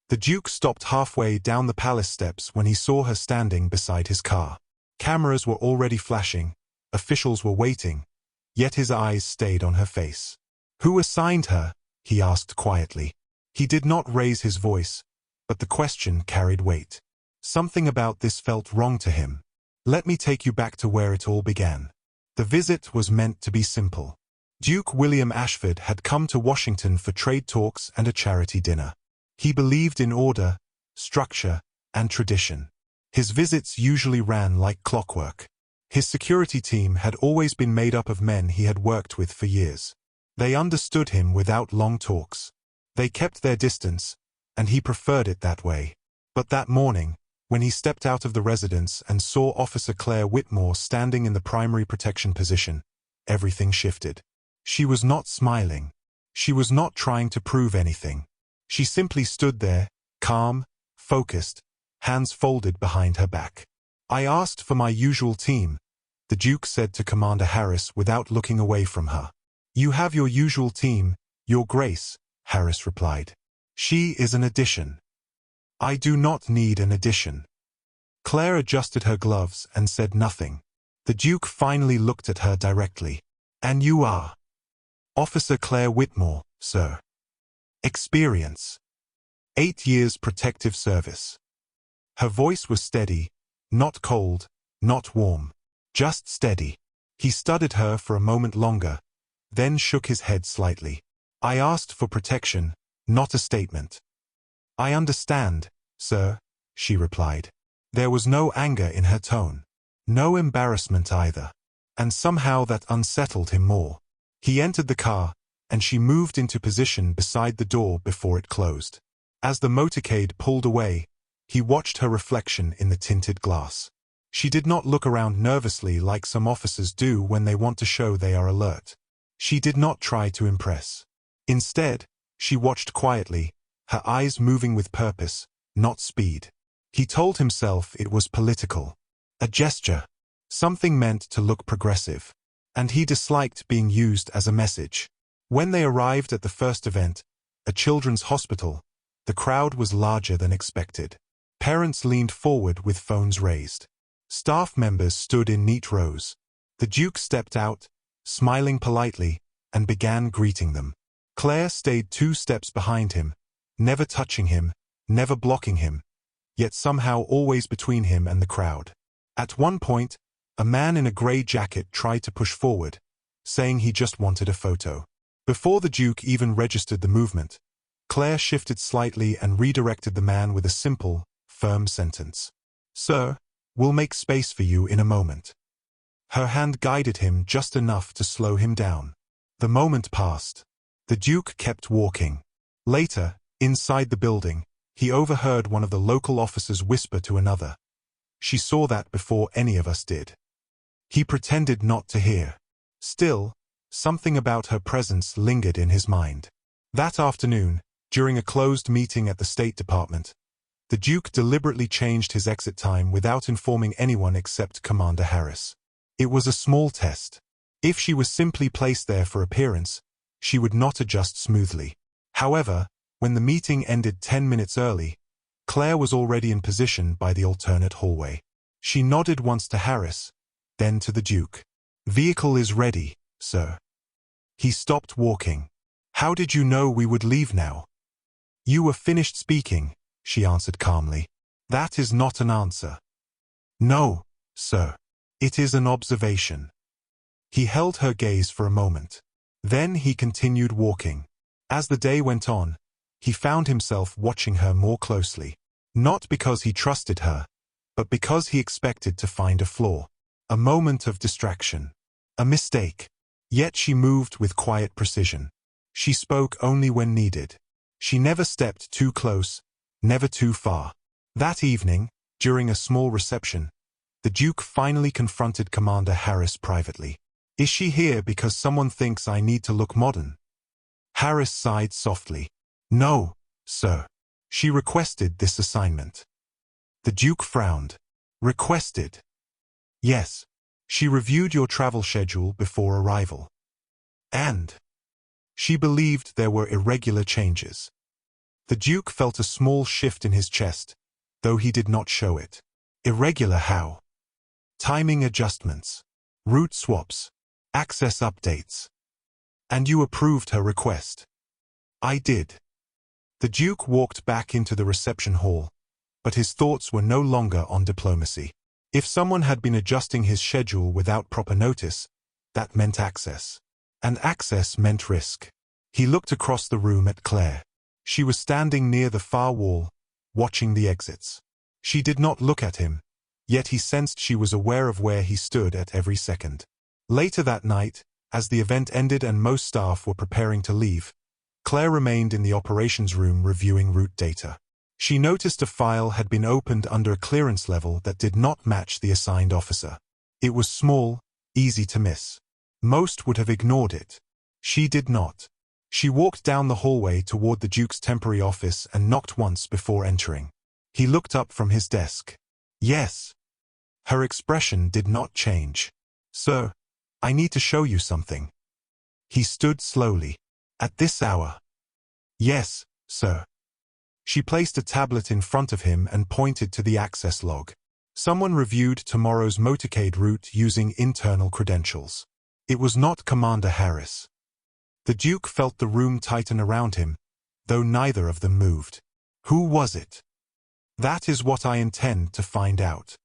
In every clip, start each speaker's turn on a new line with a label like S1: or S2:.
S1: The Duke stopped halfway down the palace steps when he saw her standing beside his car. Cameras were already flashing, officials were waiting, yet his eyes stayed on her face. "Who assigned her?" he asked quietly. He did not raise his voice, but the question carried weight. Something about this felt wrong to him. "Let me take you back to where it all began." The visit was meant to be simple. Duke William Ashford had come to Washington for trade talks and a charity dinner. He believed in order, structure, and tradition. His visits usually ran like clockwork. His security team had always been made up of men he had worked with for years. They understood him without long talks. They kept their distance, and he preferred it that way. But that morning, when he stepped out of the residence and saw Officer Claire Whitmore standing in the primary protection position, everything shifted. She was not smiling. She was not trying to prove anything. She simply stood there, calm, focused, hands folded behind her back. "I asked for my usual team," the Duke said to Commander Harris without looking away from her. "You have your usual team, Your Grace," Harris replied. "She is an addition." "I do not need an addition." Claire adjusted her gloves and said nothing. The Duke finally looked at her directly. "And you are?" "Officer Claire Whitmore, sir." "Experience?" 8 years protective service." Her voice was steady, not cold, not warm, just steady. He studied her for a moment longer, then shook his head slightly. "I asked for protection, not a statement." "I understand, sir," she replied. There was no anger in her tone. No embarrassment either. And somehow that unsettled him more. He entered the car, and she moved into position beside the door before it closed. As the motorcade pulled away, he watched her reflection in the tinted glass. She did not look around nervously like some officers do when they want to show they are alert. She did not try to impress. Instead, she watched quietly, her eyes moving with purpose, not speed. He told himself it was political. A gesture. Something meant to look progressive. And he disliked being used as a message. When they arrived at the first event, a children's hospital, the crowd was larger than expected. Parents leaned forward with phones raised. Staff members stood in neat rows. The Duke stepped out, smiling politely, and began greeting them. Claire stayed 2 steps behind him, never touching him, never blocking him, yet somehow always between him and the crowd. At one point, a man in a grey jacket tried to push forward, saying he just wanted a photo. Before the Duke even registered the movement, Claire shifted slightly and redirected the man with a simple, firm sentence. "Sir, we'll make space for you in a moment." Her hand guided him just enough to slow him down. The moment passed. The Duke kept walking. Later, inside the building, he overheard one of the local officers whisper to another. "She saw that before any of us did." He pretended not to hear. Still, something about her presence lingered in his mind. That afternoon, during a closed meeting at the State Department, the Duke deliberately changed his exit time without informing anyone except Commander Harris. It was a small test. If she was simply placed there for appearance, she would not adjust smoothly. However, when the meeting ended 10 minutes early, Claire was already in position by the alternate hallway. She nodded once to Harris, then to the Duke. "Vehicle is ready, sir." He stopped walking. "How did you know we would leave now?" "You were finished speaking," she answered calmly. "That is not an answer." "No, sir. It is an observation." He held her gaze for a moment. Then he continued walking. As the day went on, he found himself watching her more closely. Not because he trusted her, but because he expected to find a flaw. A moment of distraction. A mistake. Yet she moved with quiet precision. She spoke only when needed. She never stepped too close, never too far. That evening, during a small reception, the Duke finally confronted Commander Harris privately. "Is she here because someone thinks I need to look modern?" Harris sighed softly. "No, sir. She requested this assignment." The Duke frowned. "Requested?" "Yes. She reviewed your travel schedule before arrival. And she believed there were irregular changes." The Duke felt a small shift in his chest, though he did not show it. Irregular how? Timing adjustments. Route swaps. Access updates. And you approved her request. I did. The Duke walked back into the reception hall, but his thoughts were no longer on diplomacy. If someone had been adjusting his schedule without proper notice, that meant access. And access meant risk. He looked across the room at Claire. She was standing near the far wall, watching the exits. She did not look at him, yet he sensed she was aware of where he stood at every second. Later that night, as the event ended and most staff were preparing to leave, Claire remained in the operations room reviewing route data. She noticed a file had been opened under a clearance level that did not match the assigned officer. It was small, easy to miss. Most would have ignored it. She did not. She walked down the hallway toward the Duke's temporary office and knocked once before entering. He looked up from his desk. Yes. Her expression did not change. Sir, I need to show you something. He stood slowly. At this hour? Yes, sir. She placed a tablet in front of him and pointed to the access log. Someone reviewed tomorrow's motorcade route using internal credentials. It was not Commander Harris. The Duke felt the room tighten around him, though neither of them moved. Who was it? That is what I intend to find out.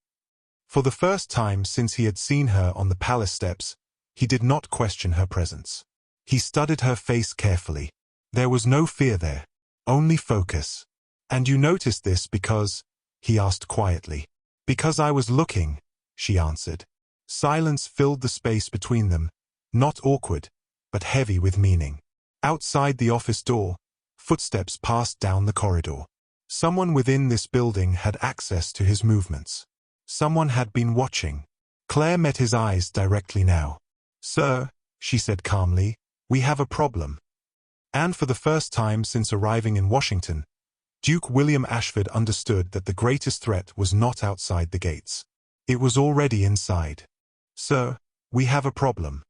S1: For the first time since he had seen her on the palace steps, he did not question her presence. He studied her face carefully. There was no fear there, only focus. And you noticed this because, he asked quietly. Because I was looking, she answered. Silence filled the space between them, not awkward, but heavy with meaning. Outside the office door, footsteps passed down the corridor. Someone within this building had access to his movements. Someone had been watching. Claire met his eyes directly now. Sir, she said calmly, we have a problem. And for the first time since arriving in Washington, Duke William Ashford understood that the greatest threat was not outside the gates. It was already inside. Sir, we have a problem.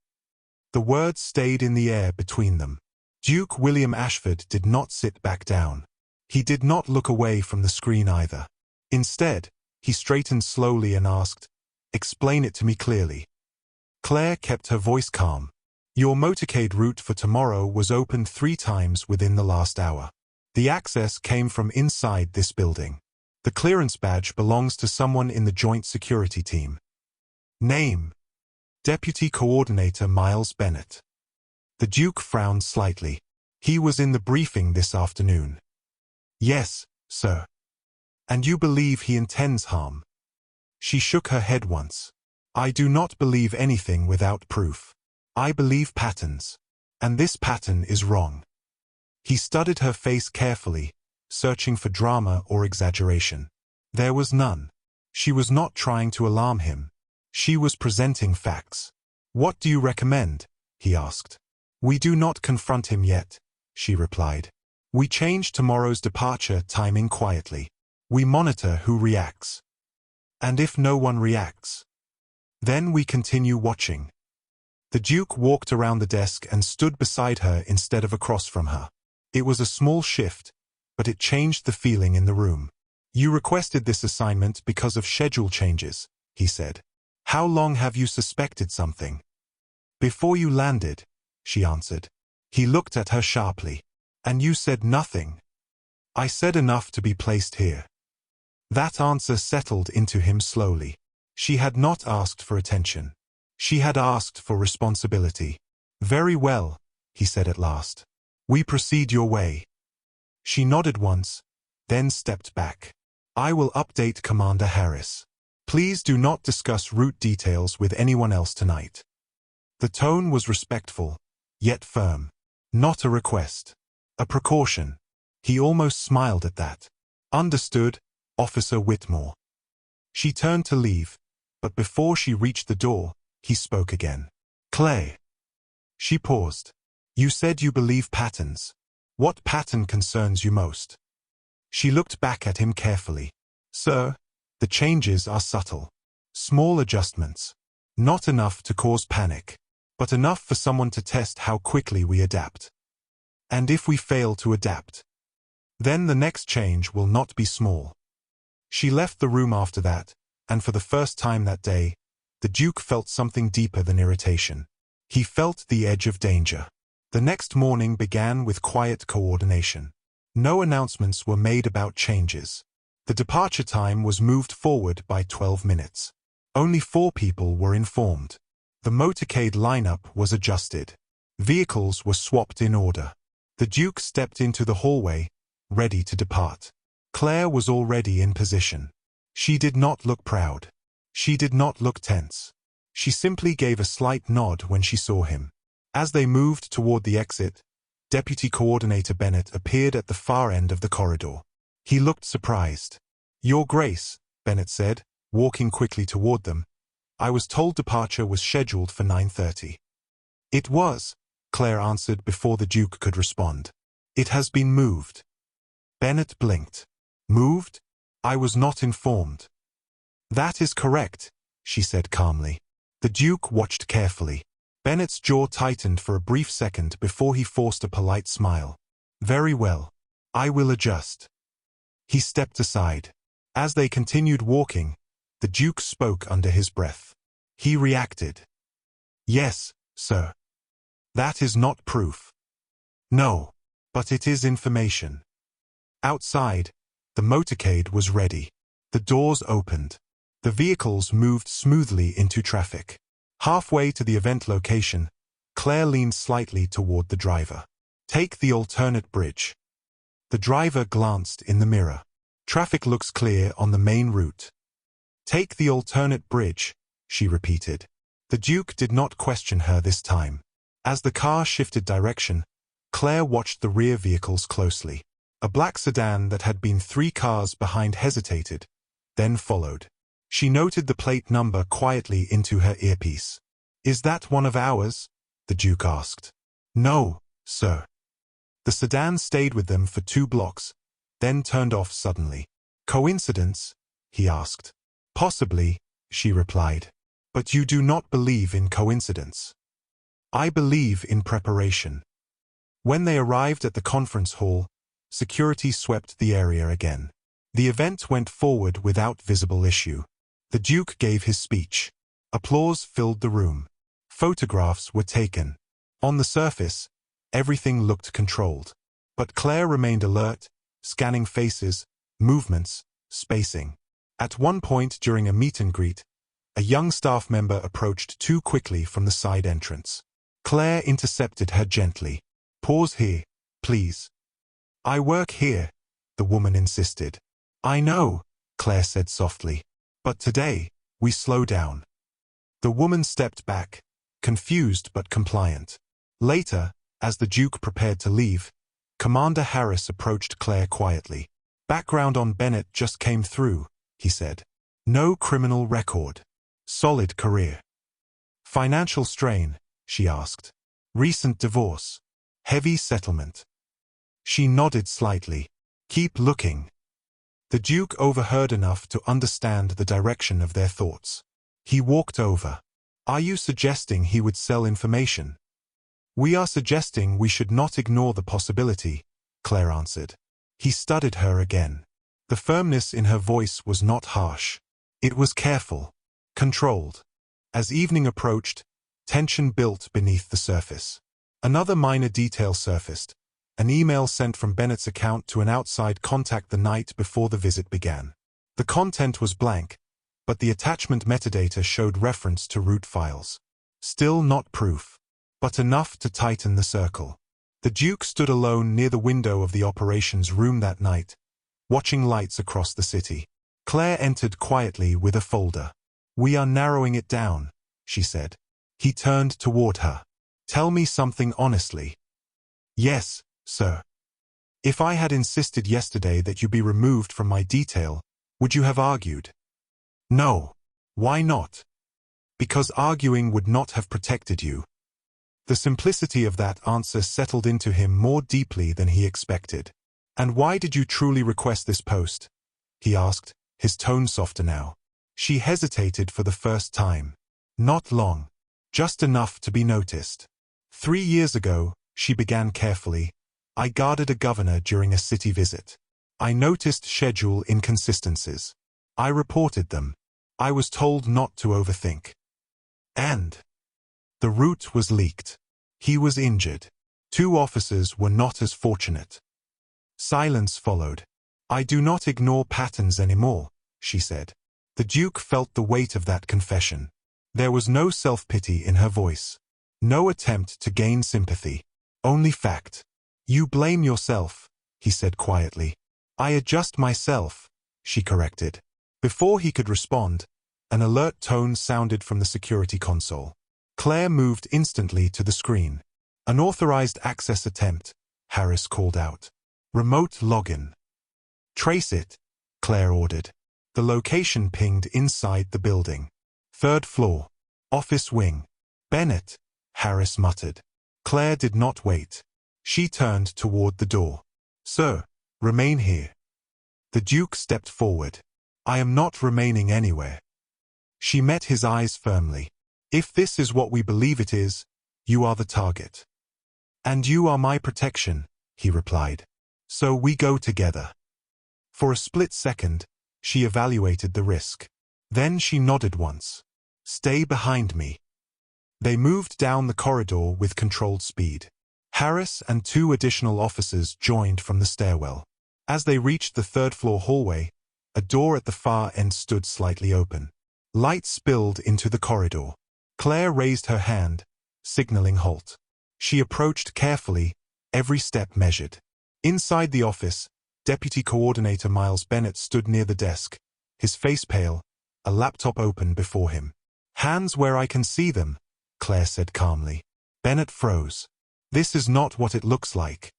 S1: The words stayed in the air between them. Duke William Ashford did not sit back down. He did not look away from the screen either. Instead, he straightened slowly and asked, Explain it to me clearly. Claire kept her voice calm. Your motorcade route for tomorrow was opened 3 times within the last hour. The access came from inside this building. The clearance badge belongs to someone in the Joint Security Team. Name: Deputy Coordinator Miles Bennett. The Duke frowned slightly. He was in the briefing this afternoon. Yes, sir. And you believe he intends harm? She shook her head once. I do not believe anything without proof. I believe patterns. And this pattern is wrong. He studied her face carefully, searching for drama or exaggeration. There was none. She was not trying to alarm him. She was presenting facts. What do you recommend? He asked. We do not confront him yet, she replied. We change tomorrow's departure timing quietly. We monitor who reacts. And if no one reacts, then we continue watching. The Duke walked around the desk and stood beside her instead of across from her. It was a small shift, but it changed the feeling in the room. You requested this assignment because of schedule changes, he said. How long have you suspected something? Before you landed, she answered. He looked at her sharply. And you said nothing. I said enough to be placed here. That answer settled into him slowly. She had not asked for attention. She had asked for responsibility. Very well, he said at last. We proceed your way. She nodded once, then stepped back. I will update Commander Harris. Please do not discuss route details with anyone else tonight. The tone was respectful, yet firm. Not a request. A precaution. He almost smiled at that. Understood, Officer Whitmore. She turned to leave, but before she reached the door, he spoke again. Clay. She paused. You said you believe patterns. What pattern concerns you most? She looked back at him carefully. Sir, the changes are subtle. Small adjustments. Not enough to cause panic, but enough for someone to test how quickly we adapt. And if we fail to adapt, Then the next change will not be small. She left the room after that, and for the first time that day, the Duke felt something deeper than irritation. He felt the edge of danger. The next morning began with quiet coordination. No announcements were made about changes. The departure time was moved forward by 12 minutes. Only 4 people were informed. The motorcade lineup was adjusted. Vehicles were swapped in order. The Duke stepped into the hallway, ready to depart. Claire was already in position. She did not look proud. She did not look tense. She simply gave a slight nod when she saw him. As they moved toward the exit, Deputy Coordinator Bennett appeared at the far end of the corridor. He looked surprised. "Your Grace," Bennett said, walking quickly toward them, "I was told departure was scheduled for 9:30. "It was," Claire answered before the Duke could respond. "It has been moved." Bennett blinked. "Moved? I was not informed." "That is correct," she said calmly. The Duke watched carefully. Bennett's jaw tightened for a brief second before he forced a polite smile. "Very well. I will adjust." He stepped aside. As they continued walking, the Duke spoke under his breath. He reacted. "Yes, sir. That is not proof." "No, but it is information." Outside, the motorcade was ready. The doors opened. The vehicles moved smoothly into traffic. Halfway to the event location, Claire leaned slightly toward the driver. "Take the alternate bridge." The driver glanced in the mirror. "Traffic looks clear on the main route." "Take the alternate bridge," she repeated. The Duke did not question her this time. As the car shifted direction, Claire watched the rear vehicles closely. A black sedan that had been 3 cars behind hesitated, then followed. She noted the plate number quietly into her earpiece. "Is that one of ours?" the Duke asked. "No, sir." The sedan stayed with them for 2 blocks, then turned off suddenly. "Coincidence?" he asked. "Possibly," she replied. "But you do not believe in coincidence." "I believe in preparation." When they arrived at the conference hall, security swept the area again. The event went forward without visible issue. The Duke gave his speech. Applause filled the room. Photographs were taken. On the surface, everything looked controlled. But Claire remained alert, scanning faces, movements, spacing. At one point during a meet and greet, a young staff member approached too quickly from the side entrance. Claire intercepted her gently. "Pause here, please." "I work here," the woman insisted. "I know," Claire said softly. "But today, we slow down." The woman stepped back, confused but compliant. Later, as the Duke prepared to leave, Commander Harris approached Claire quietly. "Background on Bennett just came through," he said. "No criminal record. Solid career." "Financial strain?" she asked. "Recent divorce? Heavy settlement?" She nodded slightly. "Keep looking." The Duke overheard enough to understand the direction of their thoughts. He walked over. "Are you suggesting he would sell information?" "We are suggesting we should not ignore the possibility," Claire answered. He studied her again. The firmness in her voice was not harsh. It was careful, controlled. As evening approached, tension built beneath the surface. Another minor detail surfaced. An email sent from Bennett's account to an outside contact the night before the visit began. The content was blank, but the attachment metadata showed reference to root files. Still not proof, but enough to tighten the circle. The Duke stood alone near the window of the operations room that night, watching lights across the city. Claire entered quietly with a folder. "We are narrowing it down," she said. He turned toward her. "Tell me something honestly." "Yes, sir. If I had insisted yesterday that you be removed from my detail, would you have argued?" "No." "Why not?" "Because arguing would not have protected you." The simplicity of that answer settled into him more deeply than he expected. "And why did you truly request this post?" he asked, his tone softer now. She hesitated for the first time. Not long. Just enough to be noticed. 3 years ago, she began carefully, I guarded a governor during a city visit. I noticed schedule inconsistencies. I reported them. I was told not to overthink. And the route was leaked. He was injured. 2 officers were not as fortunate. Silence followed. I do not ignore patterns anymore, she said. The Duke felt the weight of that confession. There was no self-pity in her voice. No attempt to gain sympathy. Only fact. You blame yourself, he said quietly. I adjust myself, she corrected. Before he could respond, an alert tone sounded from the security console. Claire moved instantly to the screen. Unauthorized access attempt, Harris called out. Remote login. Trace it, Claire ordered. The location pinged inside the building. 3rd floor. Office wing. Bennett, Harris muttered. Claire did not wait. She turned toward the door. Sir, remain here. The Duke stepped forward. I am not remaining anywhere. She met his eyes firmly. If this is what we believe it is, you are the target. And you are my protection, he replied. So we go together. For a split second, she evaluated the risk. Then she nodded once. Stay behind me. They moved down the corridor with controlled speed. Harris and 2 additional officers joined from the stairwell. As they reached the 3rd floor hallway, a door at the far end stood slightly open. Light spilled into the corridor. Claire raised her hand, signaling halt. She approached carefully, every step measured. Inside the office, Deputy Coordinator Miles Bennett stood near the desk, his face pale, a laptop open before him. Hands where I can see them, Claire said calmly. Bennett froze. This is not what it looks like.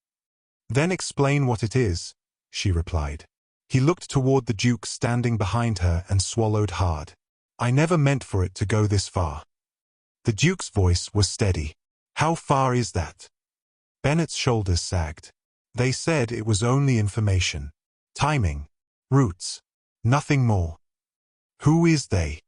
S1: Then explain what it is, she replied. He looked toward the Duke standing behind her and swallowed hard. I never meant for it to go this far. The Duke's voice was steady. How far is that? Bennett's shoulders sagged. They said it was only information. Timing. Routes. Nothing more. Who is they?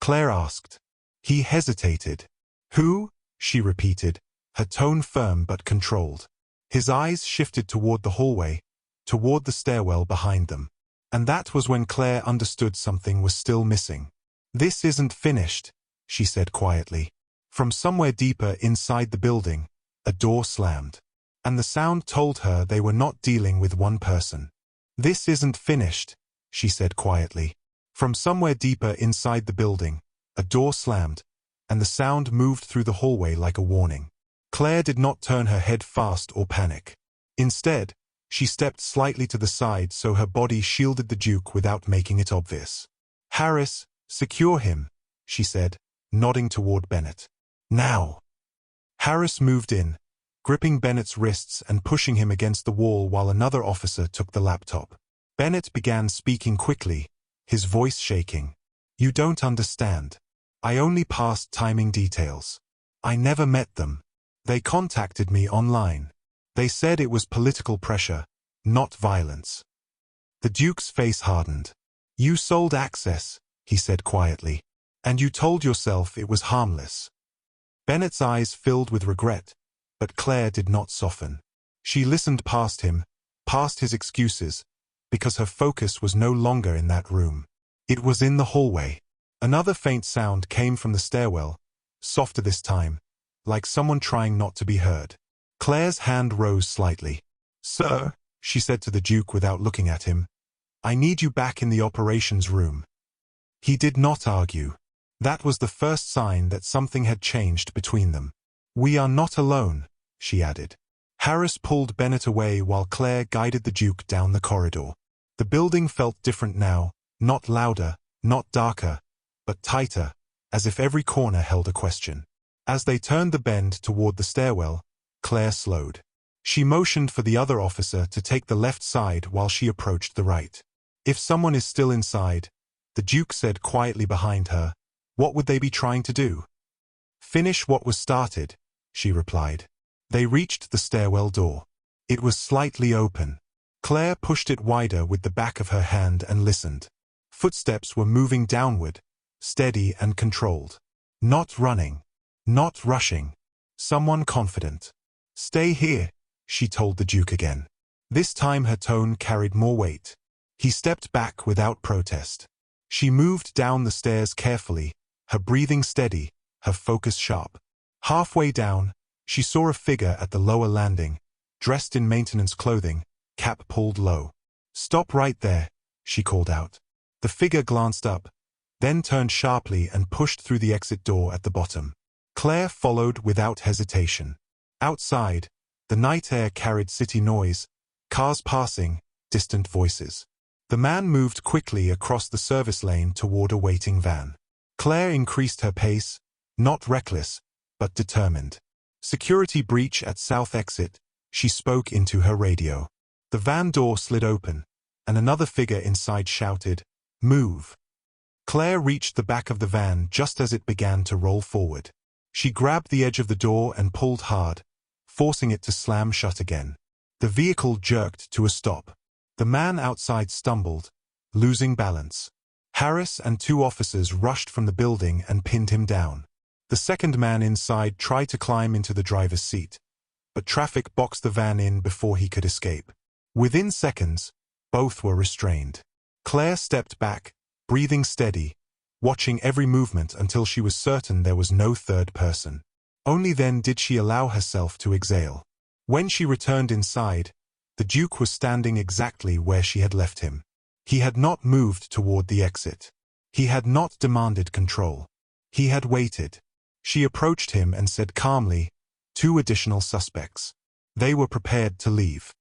S1: Claire asked. He hesitated. Who? She repeated, her tone firm but controlled. His eyes shifted toward the hallway, toward the stairwell behind them. And that was when Claire understood something was still missing. This isn't finished, she said quietly. From somewhere deeper inside the building, a door slammed. And the sound told her they were not dealing with one person. This isn't finished, she said quietly. From somewhere deeper inside the building, a door slammed, and the sound moved through the hallway like a warning. Claire did not turn her head fast or panic. Instead, she stepped slightly to the side so her body shielded the Duke without making it obvious. Harris, secure him, she said, nodding toward Bennett. Now. Harris moved in, gripping Bennett's wrists and pushing him against the wall while another officer took the laptop. Bennett began speaking quickly, his voice shaking. You don't understand. I only passed timing details. I never met them. They contacted me online. They said it was political pressure, not violence. The Duke's face hardened. You sold access, he said quietly. And you told yourself it was harmless. Bennett's eyes filled with regret, but Claire did not soften. She listened past him, past his excuses, because her focus was no longer in that room. It was in the hallway. Another faint sound came from the stairwell, softer this time, like someone trying not to be heard. Claire's hand rose slightly. Sir, she said to the Duke without looking at him, I need you back in the operations room. He did not argue. That was the first sign that something had changed between them. We are not alone, she added. Harris pulled Bennett away while Claire guided the Duke down the corridor. The building felt different now, not louder, not darker, but tighter, as if every corner held a question. As they turned the bend toward the stairwell, Claire slowed. She motioned for the other officer to take the left side while she approached the right. If someone is still inside, the Duke said quietly behind her, what would they be trying to do? Finish what was started, she replied. They reached the stairwell door. It was slightly open. Claire pushed it wider with the back of her hand and listened. Footsteps were moving downward, steady and controlled. Not running. Not rushing. Someone confident. Stay here, she told the Duke again. This time her tone carried more weight. He stepped back without protest. She moved down the stairs carefully, her breathing steady, her focus sharp. Halfway down, she saw a figure at the lower landing, dressed in maintenance clothing, cap pulled low. "Stop right there," she called out. The figure glanced up, then turned sharply and pushed through the exit door at the bottom. Claire followed without hesitation. Outside, the night air carried city noise, cars passing, distant voices. The man moved quickly across the service lane toward a waiting van. Claire increased her pace, not reckless, but determined. "Security breach at south exit," she spoke into her radio. The van door slid open, and another figure inside shouted, "Move." Claire reached the back of the van just as it began to roll forward. She grabbed the edge of the door and pulled hard, forcing it to slam shut again. The vehicle jerked to a stop. The man outside stumbled, losing balance. Harris and 2 officers rushed from the building and pinned him down. The second man inside tried to climb into the driver's seat, but traffic boxed the van in before he could escape. Within seconds, both were restrained. Claire stepped back, breathing steady, watching every movement until she was certain there was no third person. Only then did she allow herself to exhale. When she returned inside, the Duke was standing exactly where she had left him. He had not moved toward the exit. He had not demanded control. He had waited. She approached him and said calmly, "2 additional suspects." They were prepared to leave.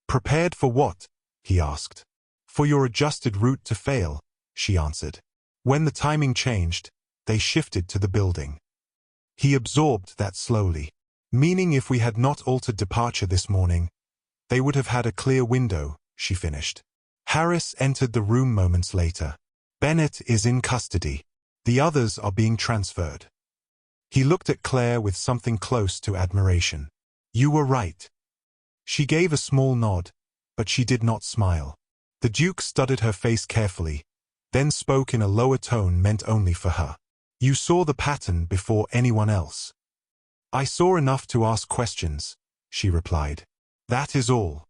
S1: "Prepared for what?" he asked. "For your adjusted route to fail," she answered. When the timing changed, they shifted to the building. He absorbed that slowly. "Meaning if we had not altered departure this morning, they would have had a clear window," she finished. Harris entered the room moments later. "Bennett is in custody. The others are being transferred." He looked at Claire with something close to admiration. "You were right." She gave a small nod, but she did not smile. The Duke studied her face carefully, then spoke in a lower tone meant only for her. "You saw the pattern before anyone else." "I saw enough to ask questions," she replied. "That is all."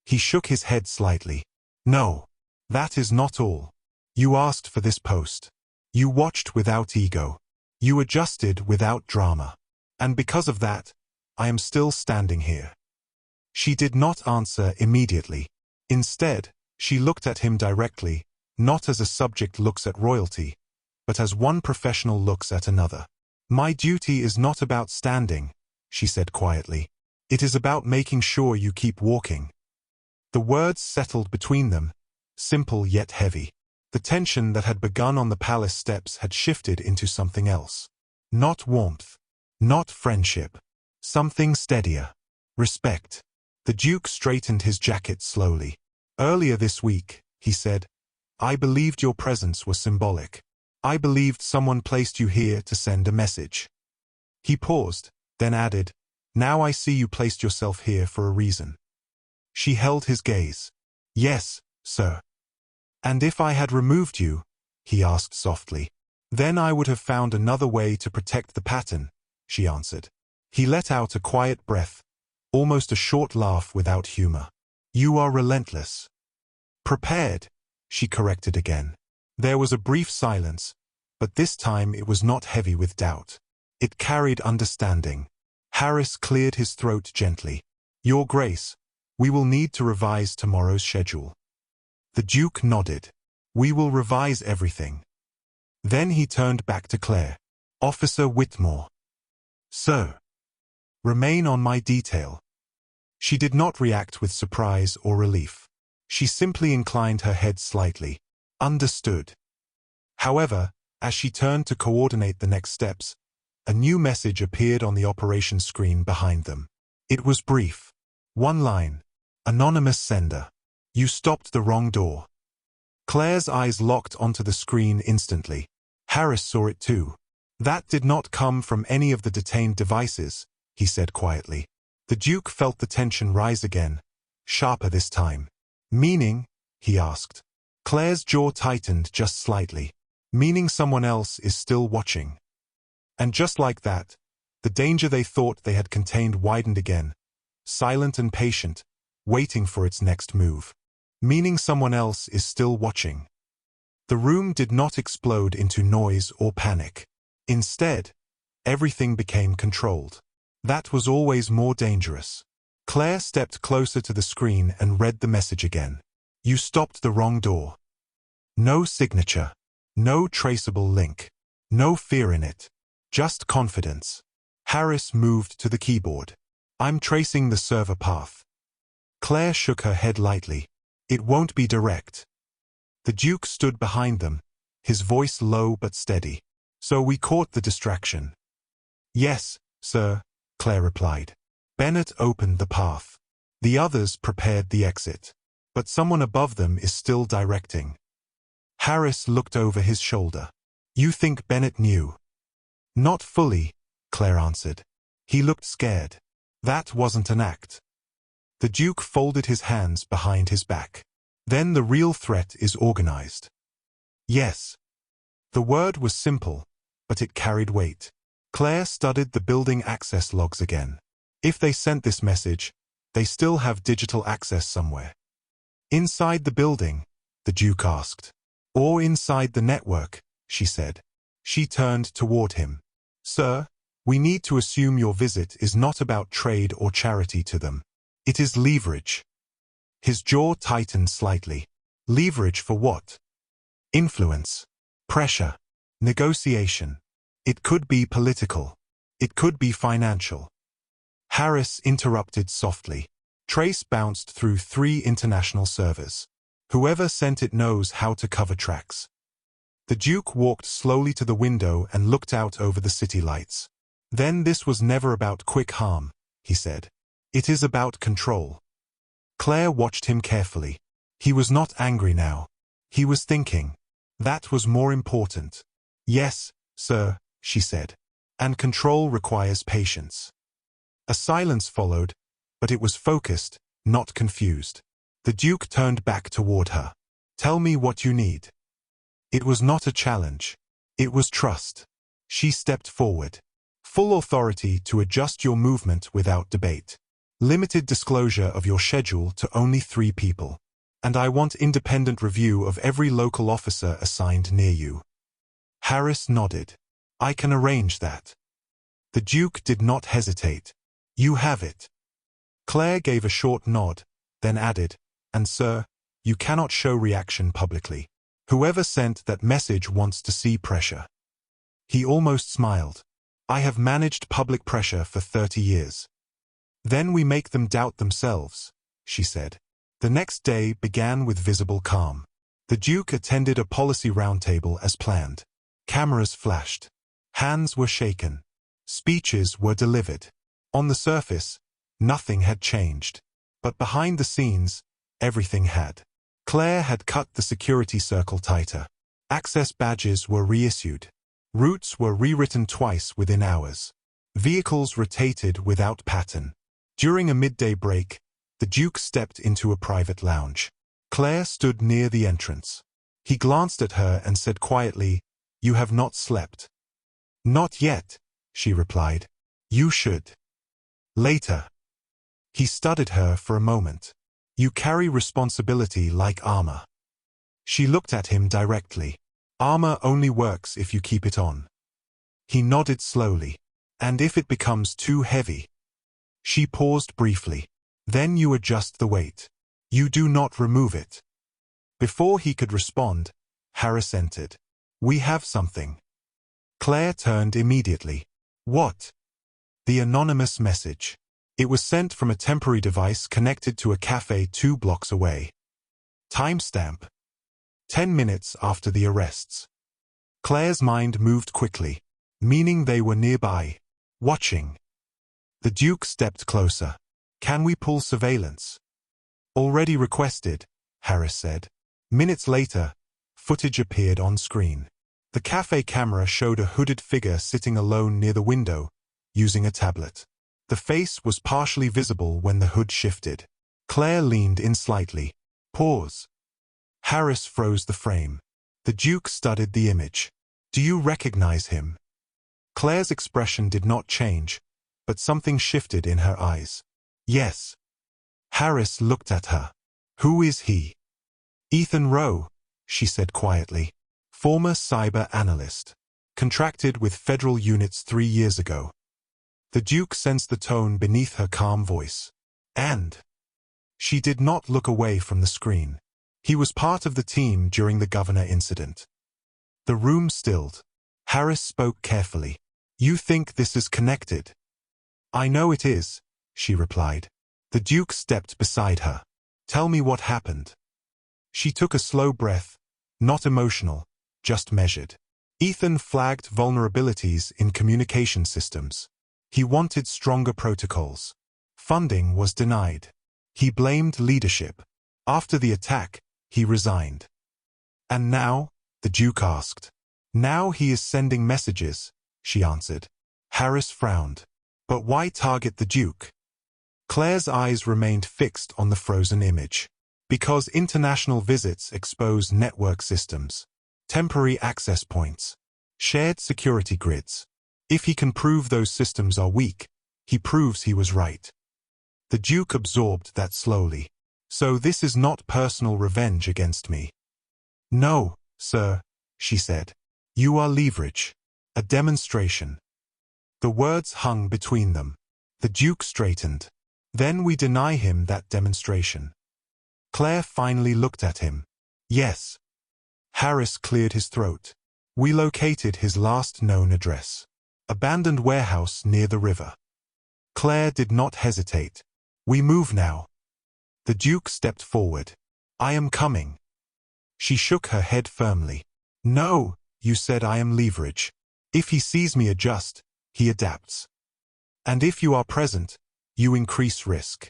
S1: He shook his head slightly. "No, that is not all. You asked for this post. You watched without ego. You adjusted without drama. And because of that, I am still standing here." She did not answer immediately. Instead, she looked at him directly, not as a subject looks at royalty, but as one professional looks at another. "My duty is not about standing," she said quietly. "It is about making sure you keep walking." The words settled between them, simple yet heavy. The tension that had begun on the palace steps had shifted into something else. Not warmth. Not friendship. Something steadier. Respect. The Duke straightened his jacket slowly. "Earlier this week," he said, "I believed your presence was symbolic. I believed someone placed you here to send a message." He paused, then added, "Now I see you placed yourself here for a reason." She held his gaze. "Yes, sir." "And if I had removed you," he asked softly. "Then I would have found another way to protect the pattern," she answered. He let out a quiet breath, almost a short laugh without humor. "You are relentless." "Prepared," she corrected again. There was a brief silence, but this time it was not heavy with doubt. It carried understanding. Harris cleared his throat gently. "Your Grace, we will need to revise tomorrow's schedule." The Duke nodded. "We will revise everything." Then he turned back to Claire. "Officer Whitmore." "Sir." "Remain on my detail." She did not react with surprise or relief. She simply inclined her head slightly. "Understood." However, as she turned to coordinate the next steps, a new message appeared on the operations screen behind them. It was brief. One line. "Anonymous sender. You stopped the wrong door." Claire's eyes locked onto the screen instantly. Harris saw it too. "That did not come from any of the detained devices," he said quietly. The Duke felt the tension rise again, sharper this time. "Meaning?" he asked. Claire's jaw tightened just slightly. "Meaning someone else is still watching." And just like that, the danger they thought they had contained widened again, silent and patient, waiting for its next move. Meaning someone else is still watching. The room did not explode into noise or panic. Instead, everything became controlled. That was always more dangerous. Claire stepped closer to the screen and read the message again. You stopped the wrong door. No signature. No traceable link. No fear in it. Just confidence. Harris moved to the keyboard. I'm tracing the server path. Claire shook her head lightly. It won't be direct. The Duke stood behind them, his voice low but steady. So we caught the distraction. Yes, sir, Claire replied. Bennett opened the path. The others prepared the exit. But someone above them is still directing. Harris looked over his shoulder. You think Bennett knew? Not fully, Claire answered. He looked scared. That wasn't an act. The Duke folded his hands behind his back. Then the real threat is organized. Yes. The word was simple, but it carried weight. Claire studied the building access logs again. If they sent this message, they still have digital access somewhere. Inside the building, the Duke asked. Or inside the network, she said. She turned toward him. Sir, we need to assume your visit is not about trade or charity to them. It is leverage. His jaw tightened slightly. Leverage for what? Influence. Pressure. Negotiation. It could be political. It could be financial. Harris interrupted softly. Trace bounced through 3 international servers. Whoever sent it knows how to cover tracks. The Duke walked slowly to the window and looked out over the city lights. Then this was never about quick harm, he said. It is about control. Claire watched him carefully. He was not angry now. He was thinking. That was more important. Yes, sir, she said. And control requires patience. A silence followed, but it was focused, not confused. The Duke turned back toward her. Tell me what you need. It was not a challenge. It was trust. She stepped forward. Full authority to adjust your movement without debate. Limited disclosure of your schedule to only 3 people. And I want independent review of every local officer assigned near you. Harris nodded. I can arrange that. The Duke did not hesitate. You have it. Claire gave a short nod, then added, and sir, you cannot show reaction publicly. Whoever sent that message wants to see pressure. He almost smiled. I have managed public pressure for 30 years. Then we make them doubt themselves, she said. The next day began with visible calm. The Duke attended a policy roundtable as planned. Cameras flashed. Hands were shaken. Speeches were delivered. On the surface, nothing had changed. But behind the scenes, everything had. Claire had cut the security circle tighter. Access badges were reissued. Routes were rewritten twice within hours. Vehicles rotated without pattern. During a midday break, the Duke stepped into a private lounge. Claire stood near the entrance. He glanced at her and said quietly, You have not slept. Not yet, she replied. You should. Later. He studied her for a moment. You carry responsibility like armor. She looked at him directly. Armor only works if you keep it on. He nodded slowly. And if it becomes too heavy? She paused briefly. Then you adjust the weight. You do not remove it. Before he could respond, Harris entered. We have something. Claire turned immediately. What? The anonymous message. It was sent from a temporary device connected to a cafe 2 blocks away. Timestamp. 10 minutes after the arrests. Claire's mind moved quickly, meaning they were nearby, watching. The Duke stepped closer. Can we pull surveillance? Already requested, Harris said. Minutes later, footage appeared on screen. The cafe camera showed a hooded figure sitting alone near the window, using a tablet. The face was partially visible when the hood shifted. Claire leaned in slightly. Pause. Harris froze the frame. The Duke studied the image. Do you recognize him? Claire's expression did not change, but something shifted in her eyes. Yes. Harris looked at her. Who is he? Ethan Rowe, she said quietly. Former cyber analyst. Contracted with federal units 3 years ago. The Duke sensed the tone beneath her calm voice. And she did not look away from the screen. He was part of the team during the governor incident. The room stilled. Harris spoke carefully. You think this is connected? I know it is, she replied. The Duke stepped beside her. Tell me what happened. She took a slow breath, not emotional, just measured. Ethan flagged vulnerabilities in communication systems. He wanted stronger protocols. Funding was denied. He blamed leadership. After the attack, he resigned. And now? The Duke asked. Now he is sending messages, she answered. Harris frowned. But why target the Duke? Claire's eyes remained fixed on the frozen image. Because international visits expose network systems, temporary access points, shared security grids. If he can prove those systems are weak, he proves he was right. The Duke absorbed that slowly. So this is not personal revenge against me. No, sir, she said. You are leverage. A demonstration. The words hung between them. The Duke straightened. Then we deny him that demonstration. Claire finally looked at him. Yes. Harris cleared his throat. We located his last known address. Abandoned warehouse near the river. Claire did not hesitate. We move now. The Duke stepped forward. I am coming. She shook her head firmly. No, you said I am leverage. If he sees me adjust, he adapts. And if you are present, you increase risk.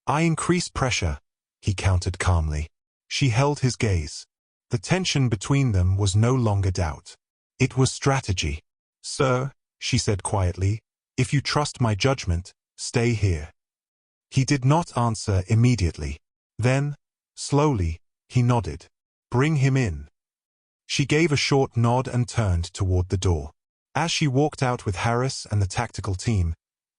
S1: I increase pressure, he countered calmly. She held his gaze. The tension between them was no longer doubt. It was strategy. Sir, she said quietly, if you trust my judgment, stay here. He did not answer immediately. Then, slowly, he nodded. Bring him in. She gave a short nod and turned toward the door. As she walked out with Harris and the tactical team,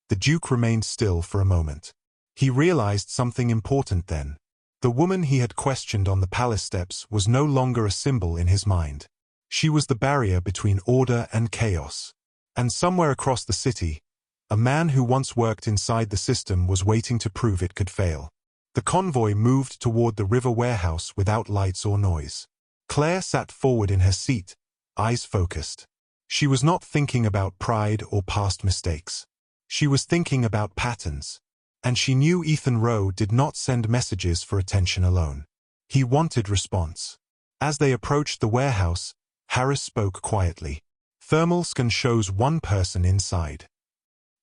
S1: the Duke remained still for a moment. He realized something important then. The woman he had questioned on the palace steps was no longer a symbol in his mind. She was the barrier between order and chaos. And somewhere across the city, a man who once worked inside the system was waiting to prove it could fail. The convoy moved toward the river warehouse without lights or noise. Claire sat forward in her seat, eyes focused. She was not thinking about pride or past mistakes. She was thinking about patterns. And she knew Ethan Rowe did not send messages for attention alone. He wanted response. As they approached the warehouse, Harris spoke quietly. Thermal scan shows one person inside.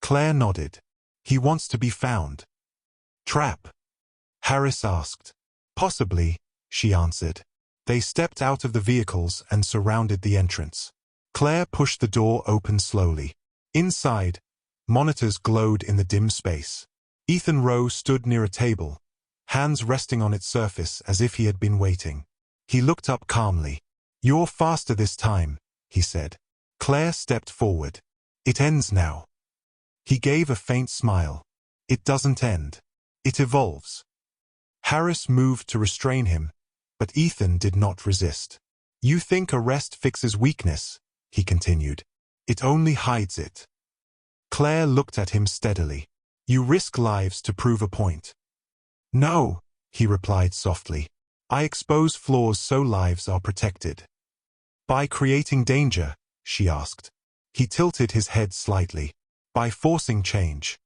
S1: Claire nodded. He wants to be found. Trap? Harris asked. Possibly, she answered. They stepped out of the vehicles and surrounded the entrance. Claire pushed the door open slowly. Inside, monitors glowed in the dim space. Ethan Rowe stood near a table, hands resting on its surface as if he had been waiting. He looked up calmly. You're faster this time, he said. Claire stepped forward. It ends now. He gave a faint smile. It doesn't end. It evolves. Harris moved to restrain him, but Ethan did not resist. You think arrest fixes weakness, he continued. It only hides it. Claire looked at him steadily. You risk lives to prove a point. No, he replied softly. I expose flaws so lives are protected. By creating danger, she asked. He tilted his head slightly. By forcing change.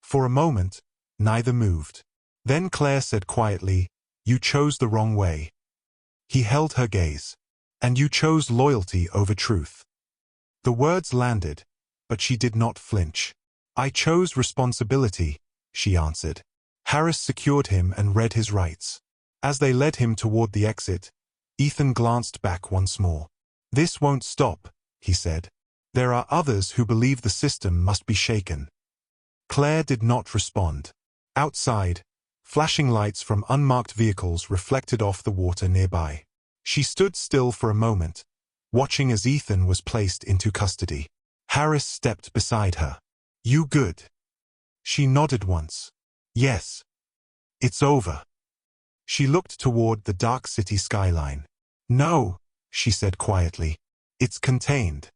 S1: For a moment, neither moved. Then Claire said quietly, You chose the wrong way. He held her gaze. And you chose loyalty over truth. The words landed, but she did not flinch. I chose responsibility, she answered. Harris secured him and read his rights. As they led him toward the exit, Ethan glanced back once more. This won't stop, he said. There are others who believe the system must be shaken. Claire did not respond. Outside, flashing lights from unmarked vehicles reflected off the water nearby. She stood still for a moment, watching as Ethan was placed into custody. Harris stepped beside her. You good? She nodded once. Yes. It's over. She looked toward the dark city skyline. No, she said quietly. It's contained.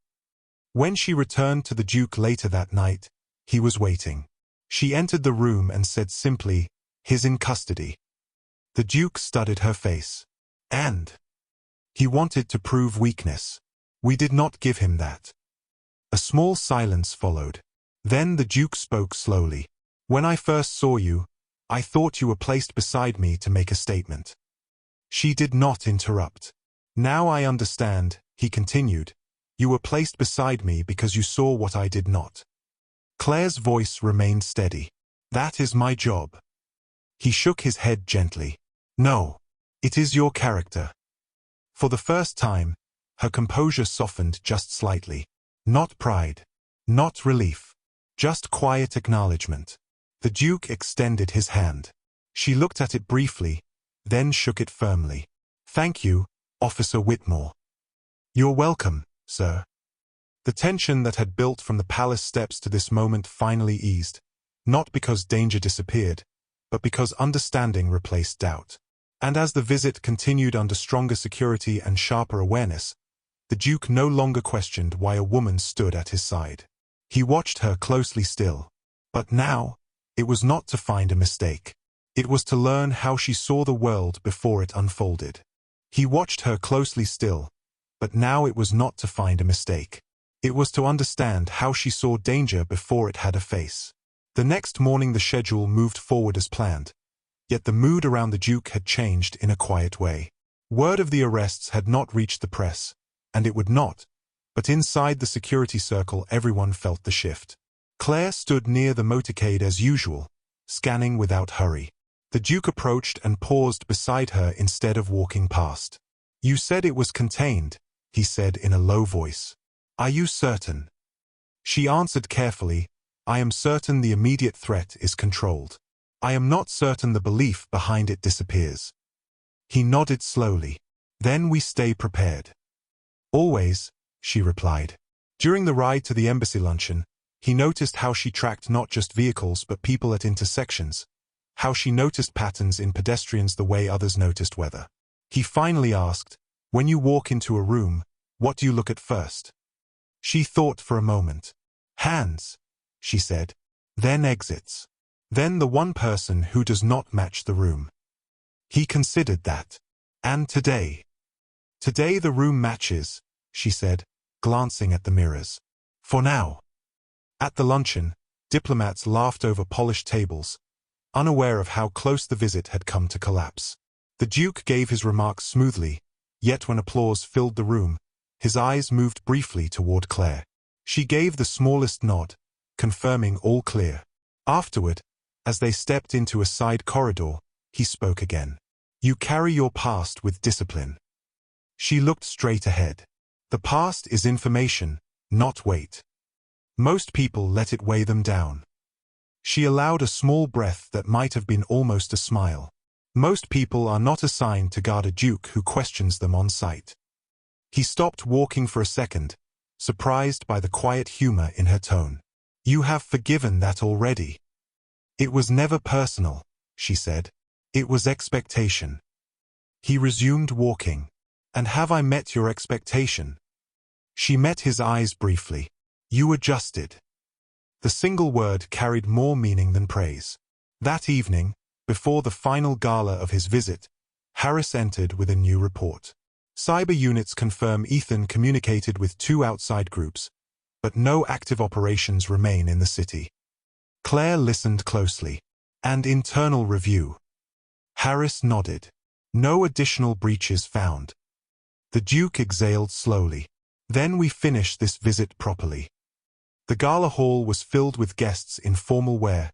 S1: When she returned to the Duke later that night, he was waiting. She entered the room and said simply, "He's in custody." The Duke studied her face. And he wanted to prove weakness. We did not give him that. A small silence followed. Then the Duke spoke slowly. When I first saw you, I thought you were placed beside me to make a statement. She did not interrupt. Now I understand, he continued. You were placed beside me because you saw what I did not. Claire's voice remained steady. That is my job. He shook his head gently. No, it is your character. For the first time, her composure softened just slightly. Not pride. Not relief. Just quiet acknowledgement. The Duke extended his hand. She looked at it briefly, then shook it firmly. Thank you, Officer Whitmore. You're welcome, sir. The tension that had built from the palace steps to this moment finally eased, not because danger disappeared, but because understanding replaced doubt. And as the visit continued under stronger security and sharper awareness, the Duke no longer questioned why a woman stood at his side. He watched her closely still. But now, it was not to find a mistake. It was to learn how she saw the world before it unfolded. He watched her closely still, but now it was not to find a mistake. It was to understand how she saw danger before it had a face. The next morning the schedule moved forward as planned, yet the mood around the Duke had changed in a quiet way. Word of the arrests had not reached the press, and it would not, but inside the security circle everyone felt the shift. Claire stood near the motorcade as usual, scanning without hurry. The Duke approached and paused beside her instead of walking past. You said it was contained, he said in a low voice. Are you certain? She answered carefully, I am certain the immediate threat is controlled. I am not certain the belief behind it disappears. He nodded slowly. Then we stay prepared. Always, she replied. During the ride to the embassy luncheon, he noticed how she tracked not just vehicles but people at intersections, how she noticed patterns in pedestrians the way others noticed weather. He finally asked, when you walk into a room, what do you look at first? She thought for a moment. Hands, she said. Then exits. Then the one person who does not match the room. He considered that. And today? Today the room matches, she said, glancing at the mirrors. For now. At the luncheon, diplomats laughed over polished tables, unaware of how close the visit had come to collapse. The Duke gave his remarks smoothly, yet when applause filled the room, his eyes moved briefly toward Claire. She gave the smallest nod, confirming all clear. Afterward, as they stepped into a side corridor, he spoke again. You carry your past with discipline. She looked straight ahead. The past is information, not weight. Most people let it weigh them down. She allowed a small breath that might have been almost a smile. Most people are not assigned to guard a Duke who questions them on sight. He stopped walking for a second, surprised by the quiet humor in her tone. You have forgiven that already. It was never personal, she said. It was expectation. He resumed walking. And have I met your expectation? She met his eyes briefly. You adjusted. The single word carried more meaning than praise. That evening, before the final gala of his visit, Harris entered with a new report. Cyber units confirm Ethan communicated with 2 outside groups, but no active operations remain in the city. Claire listened closely. And internal review. Harris nodded. No additional breaches found. The Duke exhaled slowly. Then we finish this visit properly. The gala hall was filled with guests in formal wear,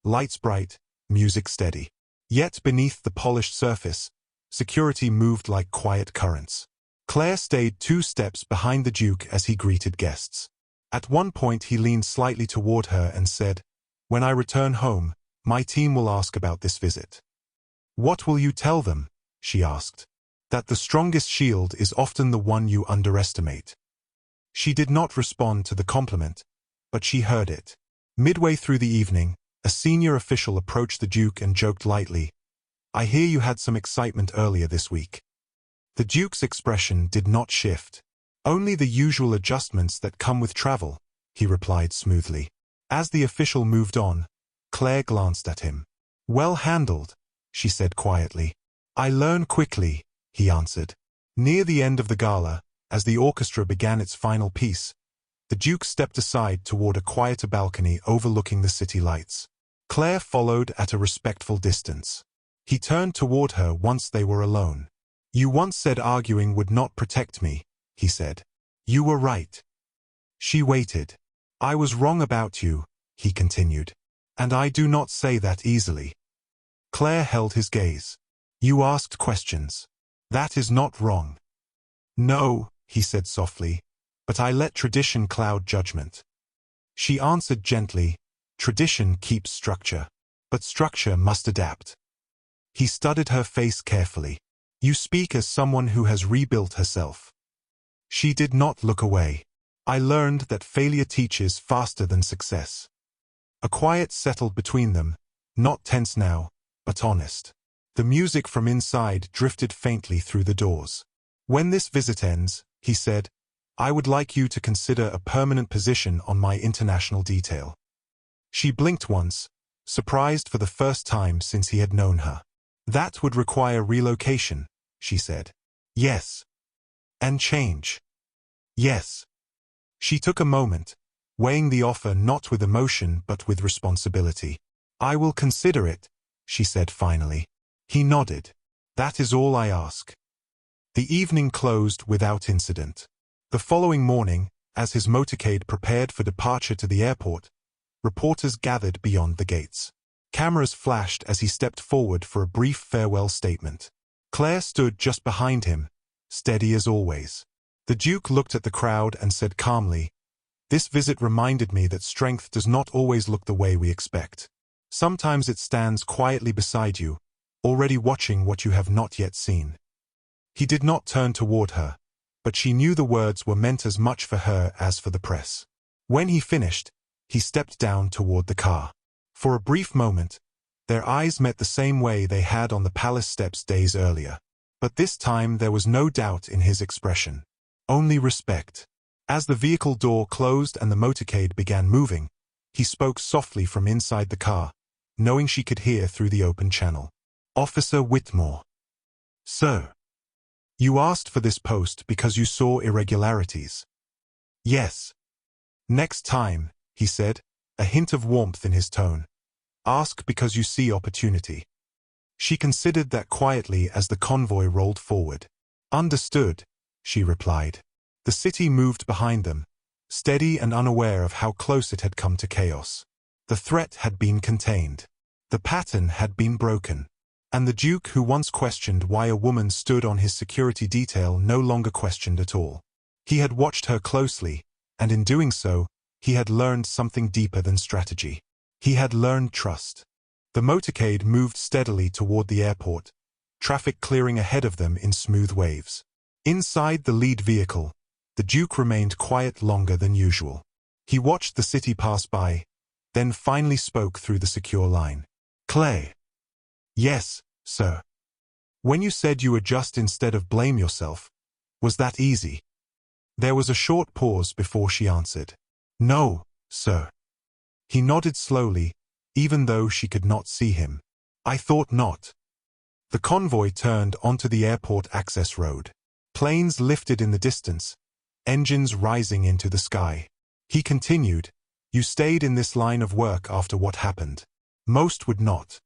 S1: lights bright, music steady. Yet beneath the polished surface, security moved like quiet currents. Claire stayed 2 steps behind the Duke as he greeted guests. At one point he leaned slightly toward her and said, When I return home, my team will ask about this visit. What will you tell them? She asked. That the strongest shield is often the one you underestimate. She did not respond to the compliment, but she heard it. Midway through the evening, A senior official approached the Duke and joked lightly, "I hear you had some excitement earlier this week." The Duke's expression did not shift. "Only the usual adjustments that come with travel," he replied smoothly. As the official moved on, Claire glanced at him. "Well handled," she said quietly. "I learn quickly," he answered. Near the end of the gala, as the orchestra began its final piece, the Duke stepped aside toward a quieter balcony overlooking the city lights. Claire followed at a respectful distance. He turned toward her once they were alone. "You once said arguing would not protect me," he said. "You were right." She waited. "I was wrong about you," he continued. "And I do not say that easily." Claire held his gaze. "You asked questions. That is not wrong." "No," he said softly, "but I let tradition cloud judgment." She answered gently, "Tradition keeps structure. But structure must adapt." He studied her face carefully. "You speak as someone who has rebuilt herself." She did not look away. "I learned that failure teaches faster than success." A quiet settled between them, not tense now, but honest. The music from inside drifted faintly through the doors. "When this visit ends," he said, "I would like you to consider a permanent position on my international detail." She blinked once, surprised for the first time since he had known her. "That would require relocation," she said. "Yes." "And change." "Yes." She took a moment, weighing the offer not with emotion but with responsibility. "I will consider it," she said finally. He nodded. "That is all I ask." The evening closed without incident. The following morning, as his motorcade prepared for departure to the airport, reporters gathered beyond the gates. Cameras flashed as he stepped forward for a brief farewell statement. Claire stood just behind him, steady as always. The Duke looked at the crowd and said calmly, "This visit reminded me that strength does not always look the way we expect. Sometimes it stands quietly beside you, already watching what you have not yet seen." He did not turn toward her, but she knew the words were meant as much for her as for the press. When he finished, he stepped down toward the car. For a brief moment, their eyes met the same way they had on the palace steps days earlier. But this time there was no doubt in his expression. Only respect. As the vehicle door closed and the motorcade began moving, he spoke softly from inside the car, knowing she could hear through the open channel. "Officer Whitmore." "Sir." "You asked for this post because you saw irregularities." "Yes." "Next time," he said, a hint of warmth in his tone, "ask because you see opportunity." She considered that quietly as the convoy rolled forward. "Understood," she replied. The city moved behind them, steady and unaware of how close it had come to chaos. The threat had been contained. The pattern had been broken. And the Duke, who once questioned why a woman stood on his security detail, no longer questioned at all. He had watched her closely, and in doing so, he had learned something deeper than strategy. He had learned trust. The motorcade moved steadily toward the airport, traffic clearing ahead of them in smooth waves. Inside the lead vehicle, the Duke remained quiet longer than usual. He watched the city pass by, then finally spoke through the secure line. "Clay." "Yes, sir." "When you said you adjust instead of blame yourself, was that easy?" There was a short pause before she answered. "No, sir." He nodded slowly, even though she could not see him. "I thought not." The convoy turned onto the airport access road. Planes lifted in the distance, engines rising into the sky. He continued, "You stayed in this line of work after what happened. Most would not."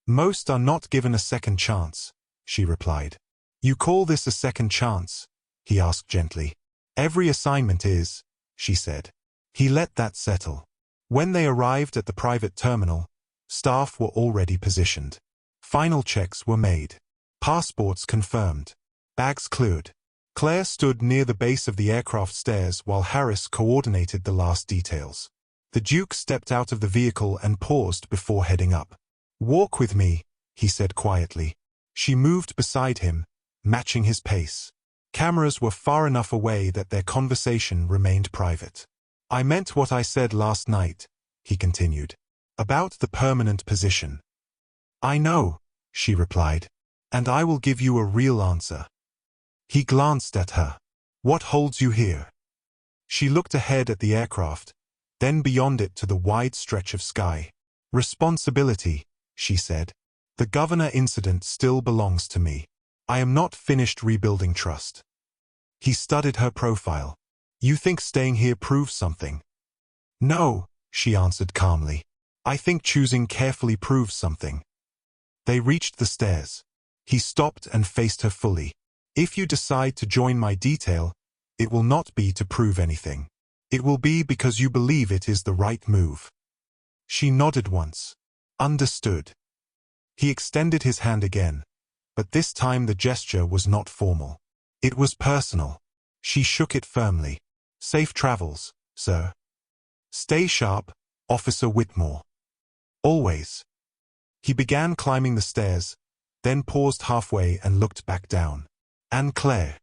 S1: "Most are not given a second chance," she replied. "You call this a second chance?" he asked gently. "Every assignment is," she said. He let that settle. When they arrived at the private terminal, staff were already positioned. Final checks were made. Passports confirmed. Bags cleared. Claire stood near the base of the aircraft stairs while Harris coordinated the last details. The Duke stepped out of the vehicle and paused before heading up. "Walk with me," he said quietly. She moved beside him, matching his pace. Cameras were far enough away that their conversation remained private. "I meant what I said last night," he continued. About the permanent position. I know, she replied. And I will give you a real answer. He glanced at her. What holds you here? She looked ahead at the aircraft, then beyond it to the wide stretch of sky. Responsibility, she said. The governor incident still belongs to me. I am not finished rebuilding trust. He studied her profile. You think staying here proves something? No, she answered calmly. I think choosing carefully proves something. They reached the stairs. He stopped and faced her fully. If you decide to join my detail, it will not be to prove anything. It will be because you believe it is the right move. She nodded once. Understood. He extended his hand again, but this time the gesture was not formal. It was personal. She shook it firmly. Safe travels, sir. Stay sharp, Officer Whitmore. Always. He began climbing the stairs, then paused halfway and looked back down. And Claire.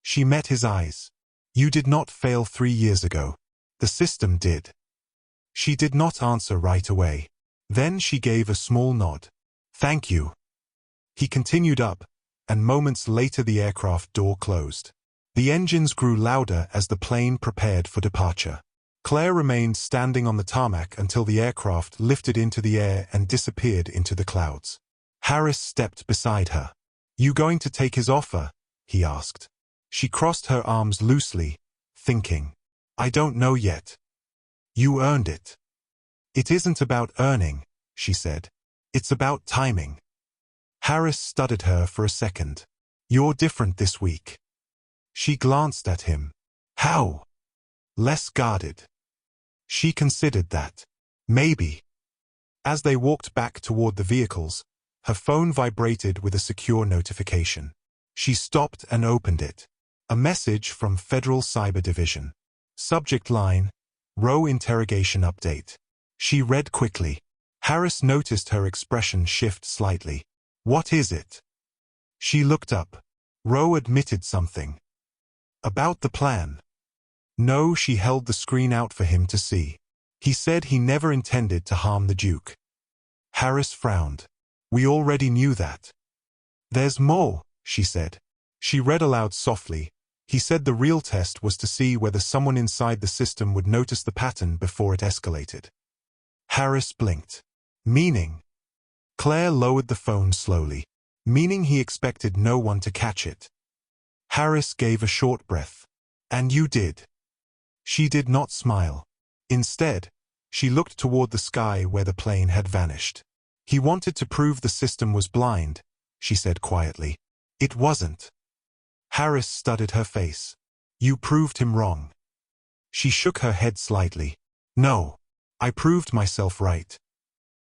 S1: She met his eyes. You did not fail 3 years ago. The system did. She did not answer right away. Then she gave a small nod. Thank you. He continued up, and moments later the aircraft door closed. The engines grew louder as the plane prepared for departure. Claire remained standing on the tarmac until the aircraft lifted into the air and disappeared into the clouds. Harris stepped beside her. You going to take his offer? He asked. She crossed her arms loosely, thinking. I don't know yet. You earned it. It isn't about earning, she said. It's about timing. Harris studied her for a second. You're different this week. She glanced at him. How? Less guarded. She considered that. Maybe. As they walked back toward the vehicles, her phone vibrated with a secure notification. She stopped and opened it. A message from Federal Cyber Division. Subject line, Row interrogation update. She read quickly. Harris noticed her expression shift slightly. What is it? She looked up. Row admitted something. About the plan. No, she held the screen out for him to see. He said he never intended to harm the Duke. Harris frowned. We already knew that. There's more, she said. She read aloud softly. He said the real test was to see whether someone inside the system would notice the pattern before it escalated. Harris blinked. Meaning? Claire lowered the phone slowly. Meaning he expected no one to catch it. Harris gave a short breath. And you did. She did not smile. Instead, she looked toward the sky where the plane had vanished. He wanted to prove the system was blind, she said quietly. It wasn't. Harris studied her face. You proved him wrong. She shook her head slightly. No, I proved myself right.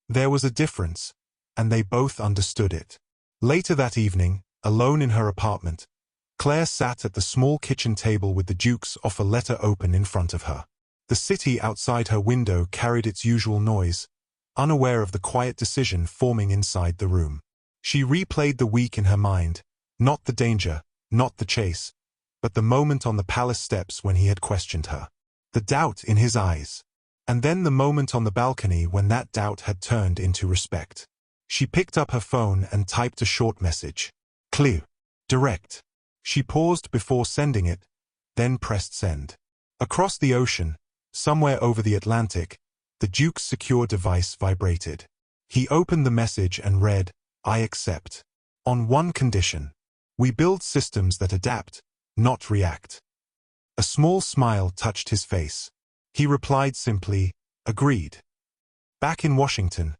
S1: There was a difference, and they both understood it. Later that evening, alone in her apartment, Claire sat at the small kitchen table with the Duke's offer letter open in front of her. The city outside her window carried its usual noise, unaware of the quiet decision forming inside the room. She replayed the week in her mind, not the danger, not the chase, but the moment on the palace steps when he had questioned her. The doubt in his eyes. And then the moment on the balcony when that doubt had turned into respect. She picked up her phone and typed a short message. Clear. Direct. She paused before sending it, then pressed send. Across the ocean, somewhere over the Atlantic, the Duke's secure device vibrated. He opened the message and read, I accept. On one condition. We build systems that adapt, not react. A small smile touched his face. He replied simply, agreed. Back in Washington,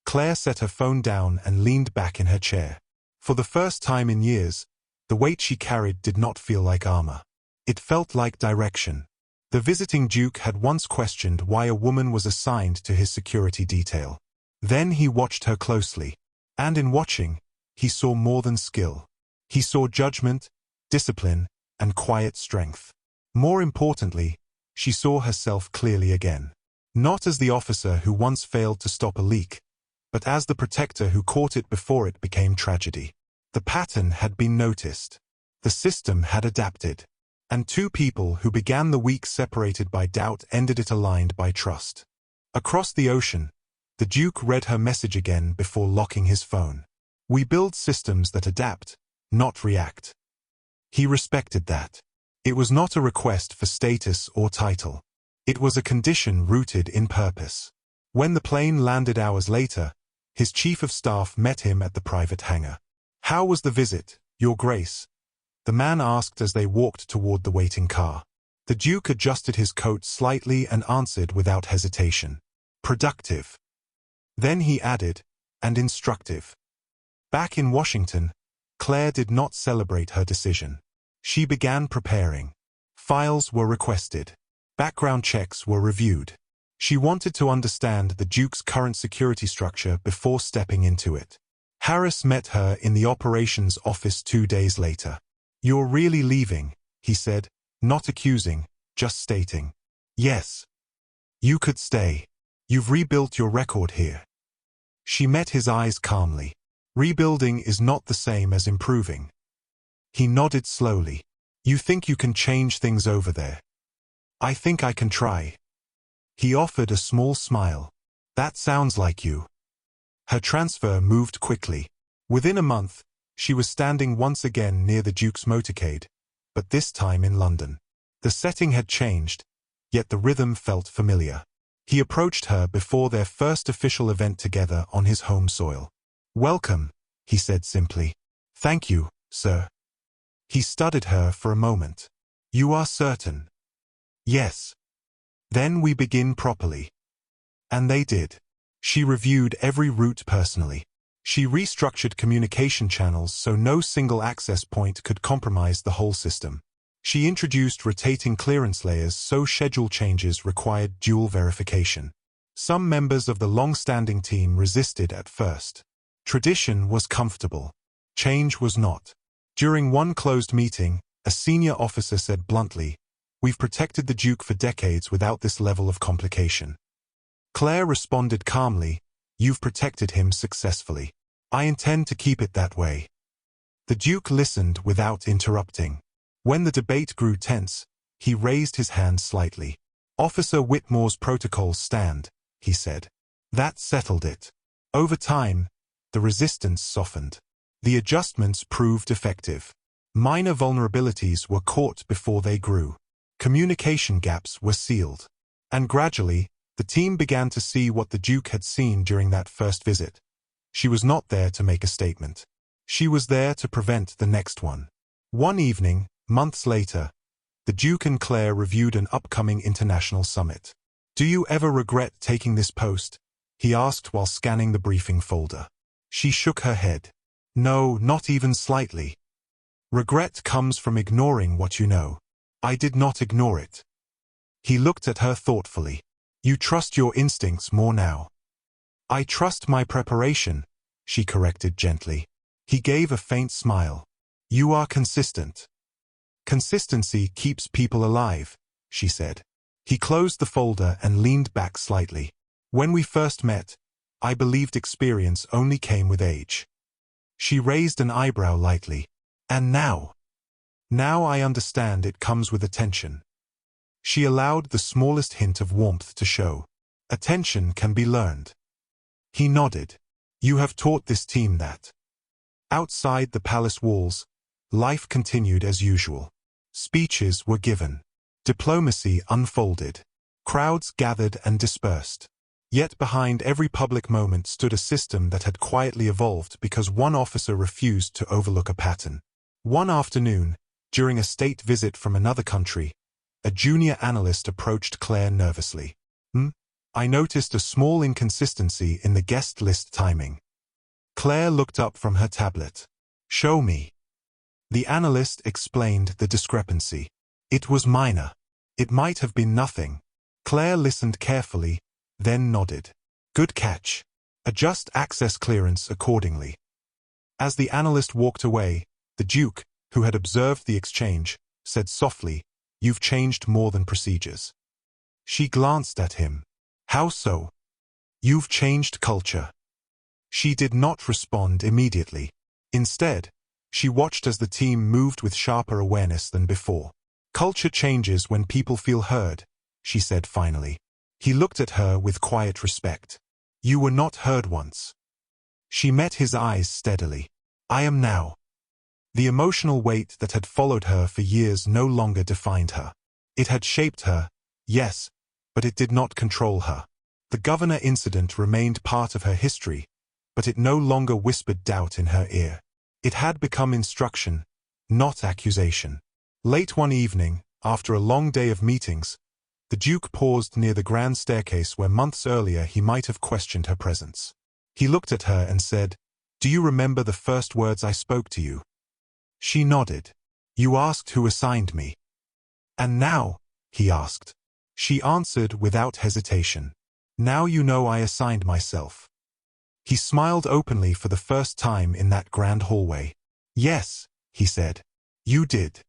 S1: Claire set her phone down and leaned back in her chair. For the first time in years, the weight she carried did not feel like armor. It felt like direction. The visiting Duke had once questioned why a woman was assigned to his security detail. Then he watched her closely. And in watching, he saw more than skill. He saw judgment, discipline, and quiet strength. More importantly, she saw herself clearly again. Not as the officer who once failed to stop a leak, but as the protector who caught it before it became tragedy. The pattern had been noticed. The system had adapted. And two people who began the week separated by doubt ended it aligned by trust. Across the ocean, The Duke read her message again before locking his phone. We build systems that adapt, not react. He respected that. It was not a request for status or title. It was a condition rooted in purpose. When the plane landed hours later, his chief of staff met him at the private hangar. "How was the visit, Your Grace?" the man asked as they walked toward the waiting car. The Duke adjusted his coat slightly and answered without hesitation. "Productive." Then he added, "and instructive." Back in Washington, Claire did not celebrate her decision. She began preparing. Files were requested. Background checks were reviewed. She wanted to understand the Duke's current security structure before stepping into it. Harris met her in the operations office 2 days later. "You're really leaving," he said, not accusing, just stating. "Yes. You could stay. You've rebuilt your record here." She met his eyes calmly. "Rebuilding is not the same as improving." He nodded slowly. "You think you can change things over there?" "I think I can try." He offered a small smile. "That sounds like you." Her transfer moved quickly. Within a month, she was standing once again near the Duke's motorcade, but this time in London. The setting had changed, yet the rhythm felt familiar. He approached her before their first official event together on his home soil. "Welcome," he said simply. "Thank you, sir." He studied her for a moment. "You are certain?" "Yes." "Then we begin properly." And they did. She reviewed every route personally. She restructured communication channels so no single access point could compromise the whole system. She introduced rotating clearance layers so schedule changes required dual verification. Some members of the long-standing team resisted at first. Tradition was comfortable. Change was not. During one closed meeting, a senior officer said bluntly, "We've protected the Duke for decades without this level of complication." Claire responded calmly, "You've protected him successfully. I intend to keep it that way." The Duke listened without interrupting. When the debate grew tense, he raised his hand slightly. "Officer Whitmore's protocols stand," he said. That settled it. Over time, the resistance softened. The adjustments proved effective. Minor vulnerabilities were caught before they grew. Communication gaps were sealed. And gradually, the team began to see what the Duke had seen during that first visit. She was not there to make a statement. She was there to prevent the next one. One evening, months later, the Duke and Claire reviewed an upcoming international summit. "Do you ever regret taking this post?" he asked while scanning the briefing folder. She shook her head. "No, not even slightly. Regret comes from ignoring what you know. I did not ignore it." He looked at her thoughtfully. "You trust your instincts more now." "I trust my preparation," she corrected gently. He gave a faint smile. "You are consistent." "Consistency keeps people alive," she said. He closed the folder and leaned back slightly. "When we first met, I believed experience only came with age." She raised an eyebrow lightly. "And now?" "Now I understand it comes with attention." She allowed the smallest hint of warmth to show. "Attention can be learned." He nodded. "You have taught this team that." Outside the palace walls, life continued as usual. Speeches were given. Diplomacy unfolded. Crowds gathered and dispersed. Yet behind every public moment stood a system that had quietly evolved because one officer refused to overlook a pattern. One afternoon, during a state visit from another country, a junior analyst approached Claire nervously. I noticed a small inconsistency in the guest list timing." Claire looked up from her tablet. "Show me." The analyst explained the discrepancy. It was minor. It might have been nothing. Claire listened carefully, then nodded. "Good catch. Adjust access clearance accordingly." As the analyst walked away, the Duke, who had observed the exchange, said softly, "You've changed more than procedures." She glanced at him. "How so?" "You've changed culture." She did not respond immediately. Instead, she watched as the team moved with sharper awareness than before. "Culture changes when people feel heard," she said finally. He looked at her with quiet respect. You were not heard once. She met his eyes steadily. I am now. The emotional weight that had followed her for years no longer defined her. It had shaped her, yes, but it did not control her. The governor incident remained part of her history, but it no longer whispered doubt in her ear. It had become instruction, not accusation. Late one evening, after a long day of meetings, the Duke paused near the grand staircase where months earlier he might have questioned her presence. He looked at her and said, "Do you remember the first words I spoke to you?" She nodded. "You asked who assigned me." "And now?" he asked. She answered without hesitation. "Now you know I assigned myself." He smiled openly for the first time in that grand hallway. "Yes," he said. "You did."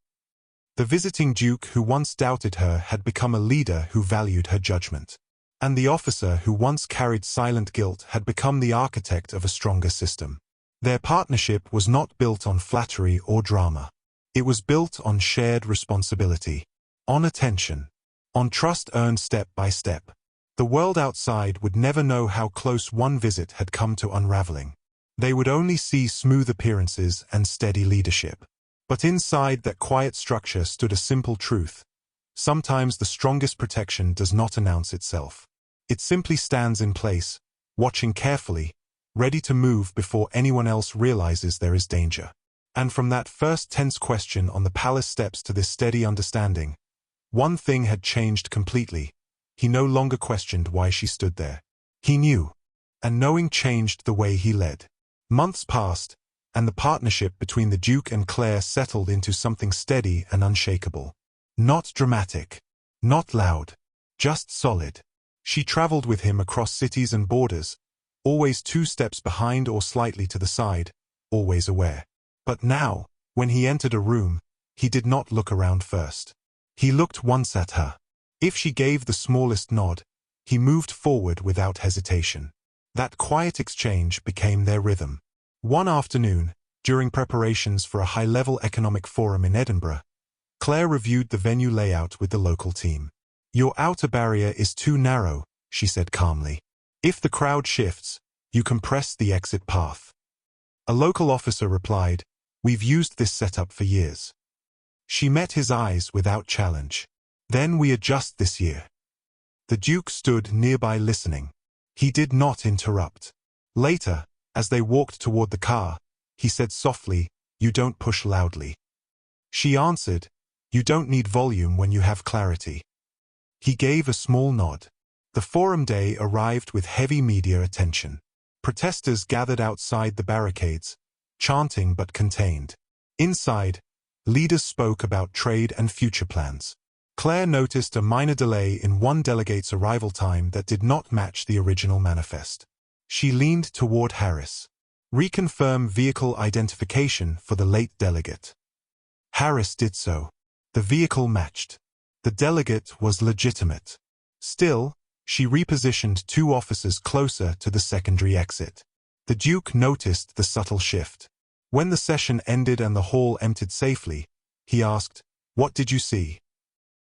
S1: The visiting duke who once doubted her had become a leader who valued her judgment. And the officer who once carried silent guilt had become the architect of a stronger system. Their partnership was not built on flattery or drama. It was built on shared responsibility, on attention, on trust earned step by step. The world outside would never know how close one visit had come to unraveling. They would only see smooth appearances and steady leadership. But inside that quiet structure stood a simple truth. Sometimes the strongest protection does not announce itself. It simply stands in place, watching carefully, ready to move before anyone else realizes there is danger. And from that first tense question on the palace steps to this steady understanding, one thing had changed completely. He no longer questioned why she stood there. He knew, and knowing changed the way he led. Months passed, and the partnership between the Duke and Claire settled into something steady and unshakable. Not dramatic, not loud, just solid. She traveled with him across cities and borders, always 2 steps behind or slightly to the side, always aware. But now, when he entered a room, he did not look around first. He looked once at her. If she gave the smallest nod, he moved forward without hesitation. That quiet exchange became their rhythm. One afternoon, during preparations for a high-level economic forum in Edinburgh, Claire reviewed the venue layout with the local team. "Your outer barrier is too narrow," she said calmly. "If the crowd shifts, you compress the exit path." A local officer replied, "We've used this setup for years." She met his eyes without challenge. "Then we adjust this year." The Duke stood nearby listening. He did not interrupt. Later, as they walked toward the car, he said softly, "You don't push loudly." She answered, "You don't need volume when you have clarity." He gave a small nod. The forum day arrived with heavy media attention. Protesters gathered outside the barricades, chanting but contained. Inside, leaders spoke about trade and future plans. Claire noticed a minor delay in one delegate's arrival time that did not match the original manifest. She leaned toward Harris. "Reconfirm vehicle identification for the late delegate." Harris did so. The vehicle matched. The delegate was legitimate. Still, she repositioned 2 officers closer to the secondary exit. The Duke noticed the subtle shift. When the session ended and the hall emptied safely, he asked, "What did you see?"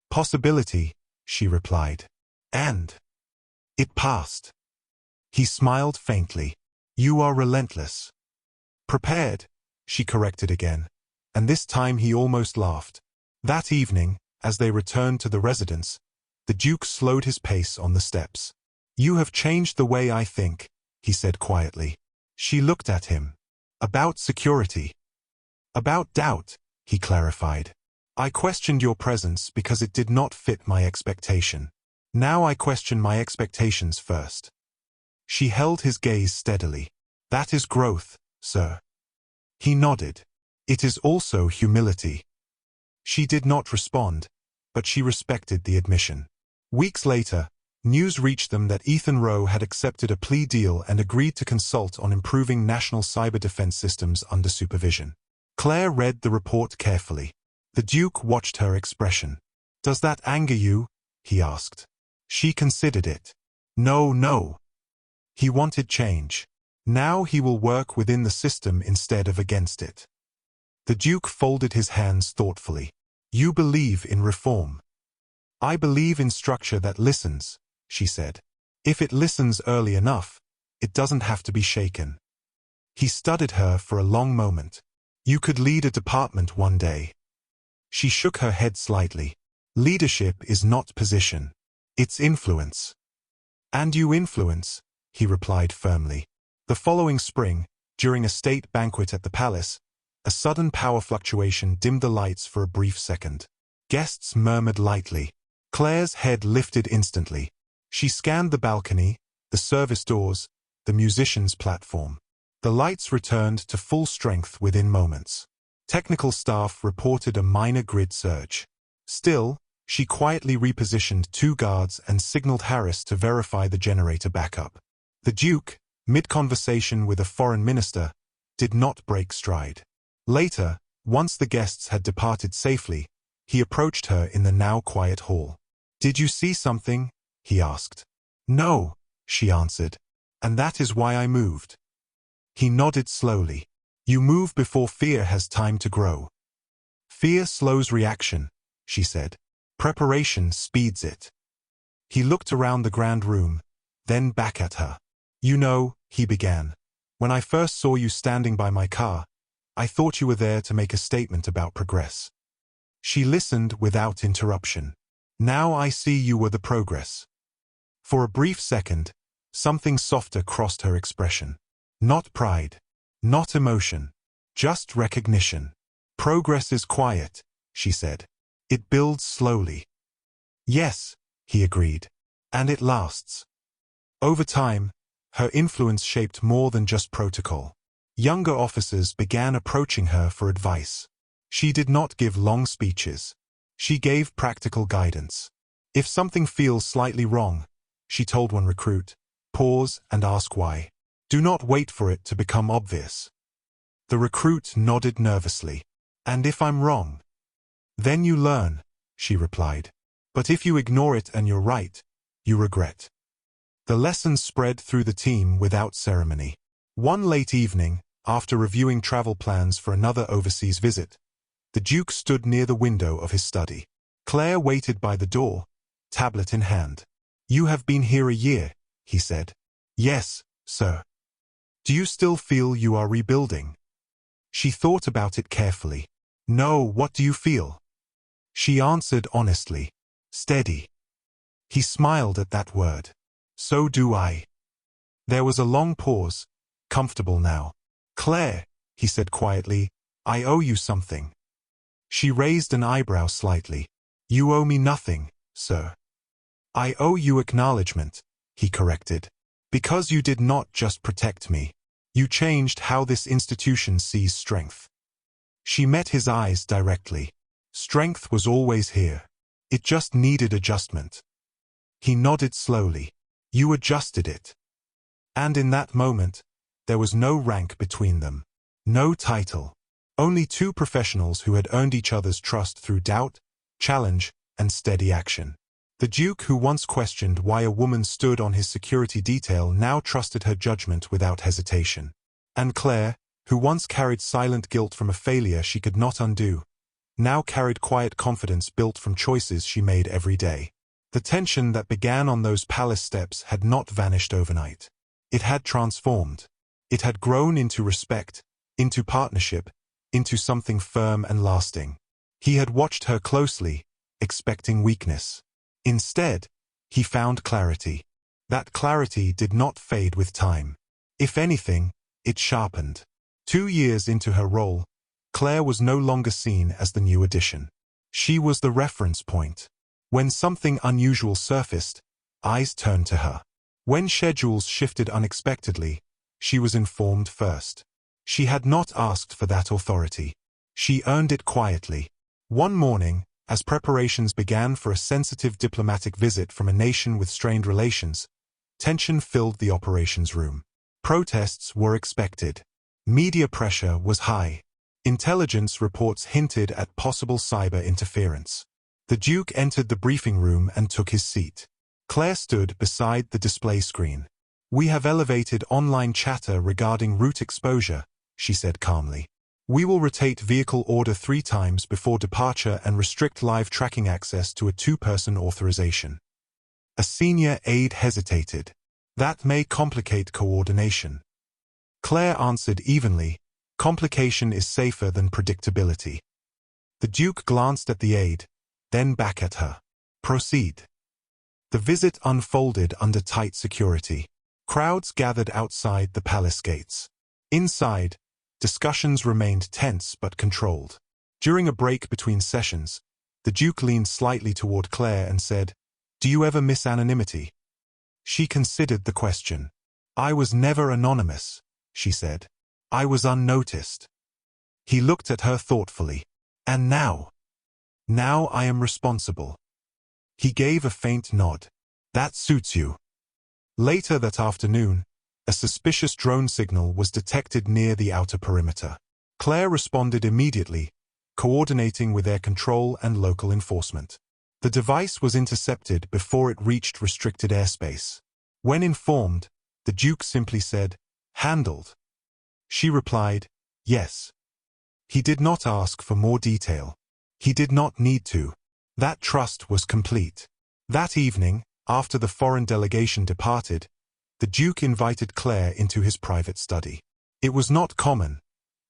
S1: "Possibility," she replied. "And it passed." He smiled faintly. "You are relentless." "Prepared," she corrected again, and this time he almost laughed. That evening, as they returned to the residence, the Duke slowed his pace on the steps. "You have changed the way I think," he said quietly. She looked at him. "About security." "About doubt," he clarified. "I questioned your presence because it did not fit my expectation. Now I question my expectations first." She held his gaze steadily. "That is growth, sir." He nodded. "It is also humility." She did not respond, but she respected the admission. Weeks later, news reached them that Ethan Rowe had accepted a plea deal and agreed to consult on improving national cyber defense systems under supervision. Claire read the report carefully. The Duke watched her expression. "Does that anger you?" he asked. She considered it. No, no. He wanted change. Now he will work within the system instead of against it. The Duke folded his hands thoughtfully. "You believe in reform." "I believe in structure that listens," she said. "If it listens early enough, It doesn't have to be shaken. He studied her for a long moment. You could lead a department one day. She shook her head slightly. Leadership is not position. It's influence. And you influence, he replied firmly. The following spring, during a state banquet at the palace, a sudden power fluctuation dimmed the lights for a brief second. Guests murmured lightly. Claire's head lifted instantly. She scanned the balcony, the service doors, the musicians' platform. The lights returned to full strength within moments. Technical staff reported a minor grid surge. Still, she quietly repositioned 2 guards and signaled Harris to verify the generator backup. The Duke, mid-conversation with a foreign minister, did not break stride. Later, once the guests had departed safely, he approached her in the now quiet hall. "Did you see something?" he asked. "No," she answered. "And that is why I moved." He nodded slowly. "You move before fear has time to grow." "Fear slows reaction," she said. "Preparation speeds it." He looked around the grand room, then back at her. "You know," he began, "when I first saw you standing by my car, I thought you were there to make a statement about progress." She listened without interruption. "Now I see you were the progress." For a brief second, something softer crossed her expression. Not pride, not emotion, just recognition. "Progress is quiet," she said. "It builds slowly." "Yes," he agreed. "And it lasts." Over time, her influence shaped more than just protocol. Younger officers began approaching her for advice. She did not give long speeches. She gave practical guidance. If something feels slightly wrong, she told one recruit, pause and ask why. Do not wait for it to become obvious. The recruit nodded nervously. "And if I'm wrong?" "Then you learn," she replied. "But if you ignore it and you're right, you regret." The lessons spread through the team without ceremony. One late evening, after reviewing travel plans for another overseas visit, the Duke stood near the window of his study. Claire waited by the door, tablet in hand. "You have been here a year," he said. "Yes, sir." "Do you still feel you are rebuilding?" She thought about it carefully. "No, what do you feel?" She answered honestly. "Steady." He smiled at that word. "So do I." There was a long pause, comfortable now. "Claire," he said quietly, "I owe you something." She raised an eyebrow slightly. "You owe me nothing, sir." "I owe you acknowledgement," he corrected. "Because you did not just protect me. You changed how this institution sees strength." She met his eyes directly. Strength was always here. It just needed adjustment. He nodded slowly. "You adjusted it." And in that moment, there was no rank between them. No title. Only 2 professionals who had earned each other's trust through doubt, challenge, and steady action. The Duke, who once questioned why a woman stood on his security detail, now trusted her judgment without hesitation. And Claire, who once carried silent guilt from a failure she could not undo, now carried quiet confidence built from choices she made every day. The tension that began on those palace steps had not vanished overnight. It had transformed. It had grown into respect, into partnership, into something firm and lasting. He had watched her closely, expecting weakness. Instead, he found clarity. That clarity did not fade with time. If anything, it sharpened. 2 years into her role, Claire was no longer seen as the new addition. She was the reference point. When something unusual surfaced, eyes turned to her. When schedules shifted unexpectedly, she was informed first. She had not asked for that authority. She earned it quietly. One morning, as preparations began for a sensitive diplomatic visit from a nation with strained relations, tension filled the operations room. Protests were expected. Media pressure was high. Intelligence reports hinted at possible cyber interference. The Duke entered the briefing room and took his seat. Claire stood beside the display screen. "We have elevated online chatter regarding route exposure," she said calmly. "We will rotate vehicle order 3 times before departure and restrict live tracking access to a 2-person authorization." A senior aide hesitated. That may complicate coordination. Claire answered evenly, complication is safer than predictability. The Duke glanced at the aide, then back at her. Proceed. The visit unfolded under tight security. Crowds gathered outside the palace gates. Inside, discussions remained tense but controlled. During a break between sessions, the Duke leaned slightly toward Claire and said, "Do you ever miss anonymity?" She considered the question. "I was never anonymous," she said. "I was unnoticed." He looked at her thoughtfully. "And now?" "Now I am responsible." He gave a faint nod. "That suits you." Later that afternoon, a suspicious drone signal was detected near the outer perimeter. Claire responded immediately, coordinating with air control and local enforcement. The device was intercepted before it reached restricted airspace. When informed, the Duke simply said, "Handled." She replied, "Yes." He did not ask for more detail. He did not need to. That trust was complete. That evening, after the foreign delegation departed, the Duke invited Claire into his private study. It was not common,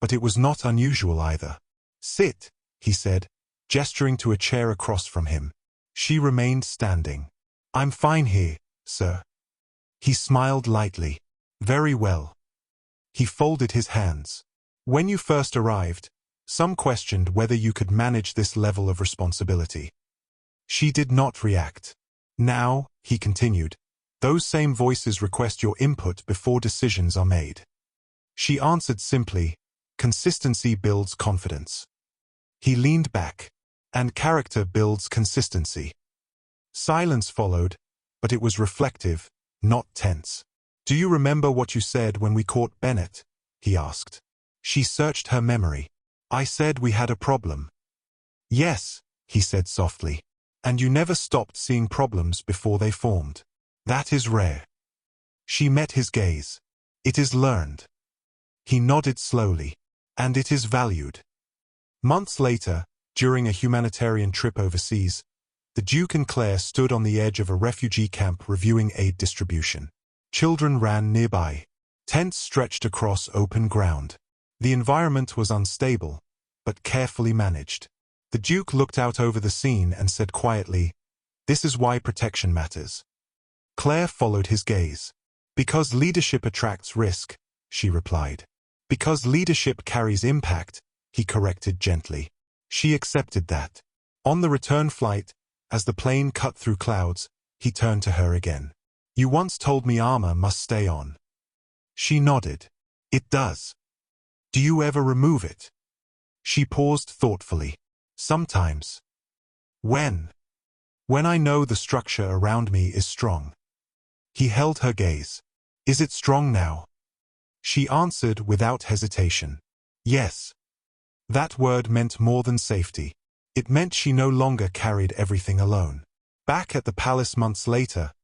S1: but it was not unusual either. "Sit," he said, gesturing to a chair across from him. She remained standing. "I'm fine here, sir." He smiled lightly. "Very well." He folded his hands. "When you first arrived, some questioned whether you could manage this level of responsibility." She did not react. "Now," he continued, "those same voices request your input before decisions are made." She answered simply, "Consistency builds confidence." He leaned back. "And character builds consistency." Silence followed, but it was reflective, not tense. "Do you remember what you said when we caught Bennett?" he asked. She searched her memory. "I said we had a problem." "Yes," he said softly. "And you never stopped seeing problems before they formed. That is rare." She met his gaze. "It is learned." He nodded slowly. "And it is valued." Months later, during a humanitarian trip overseas, the Duke and Claire stood on the edge of a refugee camp reviewing aid distribution. Children ran nearby. Tents stretched across open ground. The environment was unstable, but carefully managed. The Duke looked out over the scene and said quietly, "This is why protection matters." Claire followed his gaze. "Because leadership attracts risk," she replied. "Because leadership carries impact," he corrected gently. She accepted that. On the return flight, as the plane cut through clouds, he turned to her again. "You once told me armor must stay on." She nodded. "It does." "Do you ever remove it?" She paused thoughtfully. "Sometimes." "When?" "When I know the structure around me is strong." He held her gaze. "Is it strong now?" She answered without hesitation. "Yes." That word meant more than safety. It meant she no longer carried everything alone. Back at the palace months later,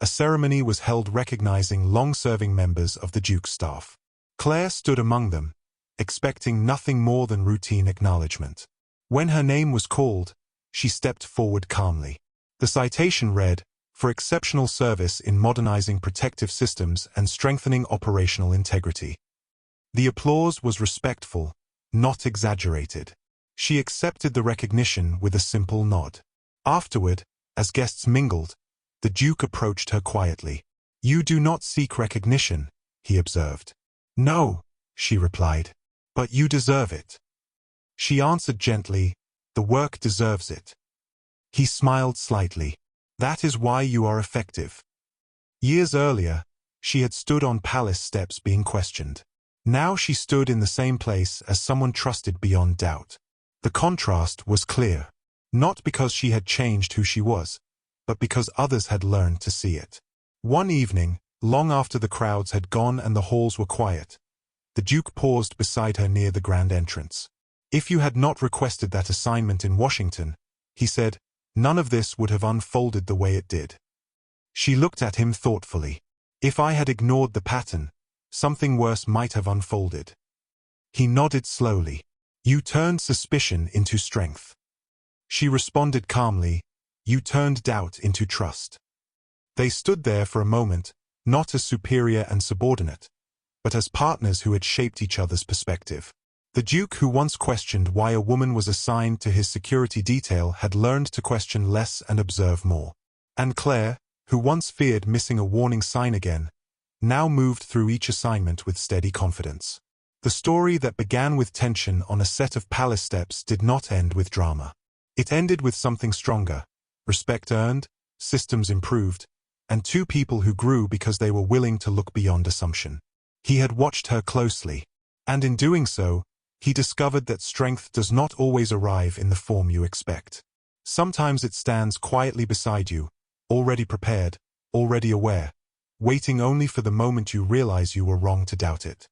S1: a ceremony was held recognizing long-serving members of the Duke's staff. Claire stood among them, expecting nothing more than routine acknowledgement. When her name was called, she stepped forward calmly. The citation read, "For exceptional service in modernizing protective systems and strengthening operational integrity." The applause was respectful, not exaggerated. She accepted the recognition with a simple nod. Afterward, as guests mingled, the Duke approached her quietly. "You do not seek recognition," he observed. "No," she replied. "But you deserve it." She answered gently, "The work deserves it." He smiled slightly. "That is why you are effective." Years earlier, she had stood on palace steps being questioned. Now she stood in the same place as someone trusted beyond doubt. The contrast was clear, not because she had changed who she was, but because others had learned to see it. One evening, long after the crowds had gone and the halls were quiet, the Duke paused beside her near the grand entrance. "If you had not requested that assignment in Washington," he said, "none of this would have unfolded the way it did." She looked at him thoughtfully. "If I had ignored the pattern, something worse might have unfolded." He nodded slowly. "You turned suspicion into strength." She responded calmly, "You turned doubt into trust." They stood there for a moment, not as superior and subordinate, but as partners who had shaped each other's perspective. The Duke, who once questioned why a woman was assigned to his security detail, had learned to question less and observe more. And Claire, who once feared missing a warning sign again, now moved through each assignment with steady confidence. The story that began with tension on a set of palace steps did not end with drama. It ended with something stronger: respect earned, systems improved, and two people who grew because they were willing to look beyond assumption. He had watched her closely, and in doing so, he discovered that strength does not always arrive in the form you expect. Sometimes it stands quietly beside you, already prepared, already aware, waiting only for the moment you realize you were wrong to doubt it.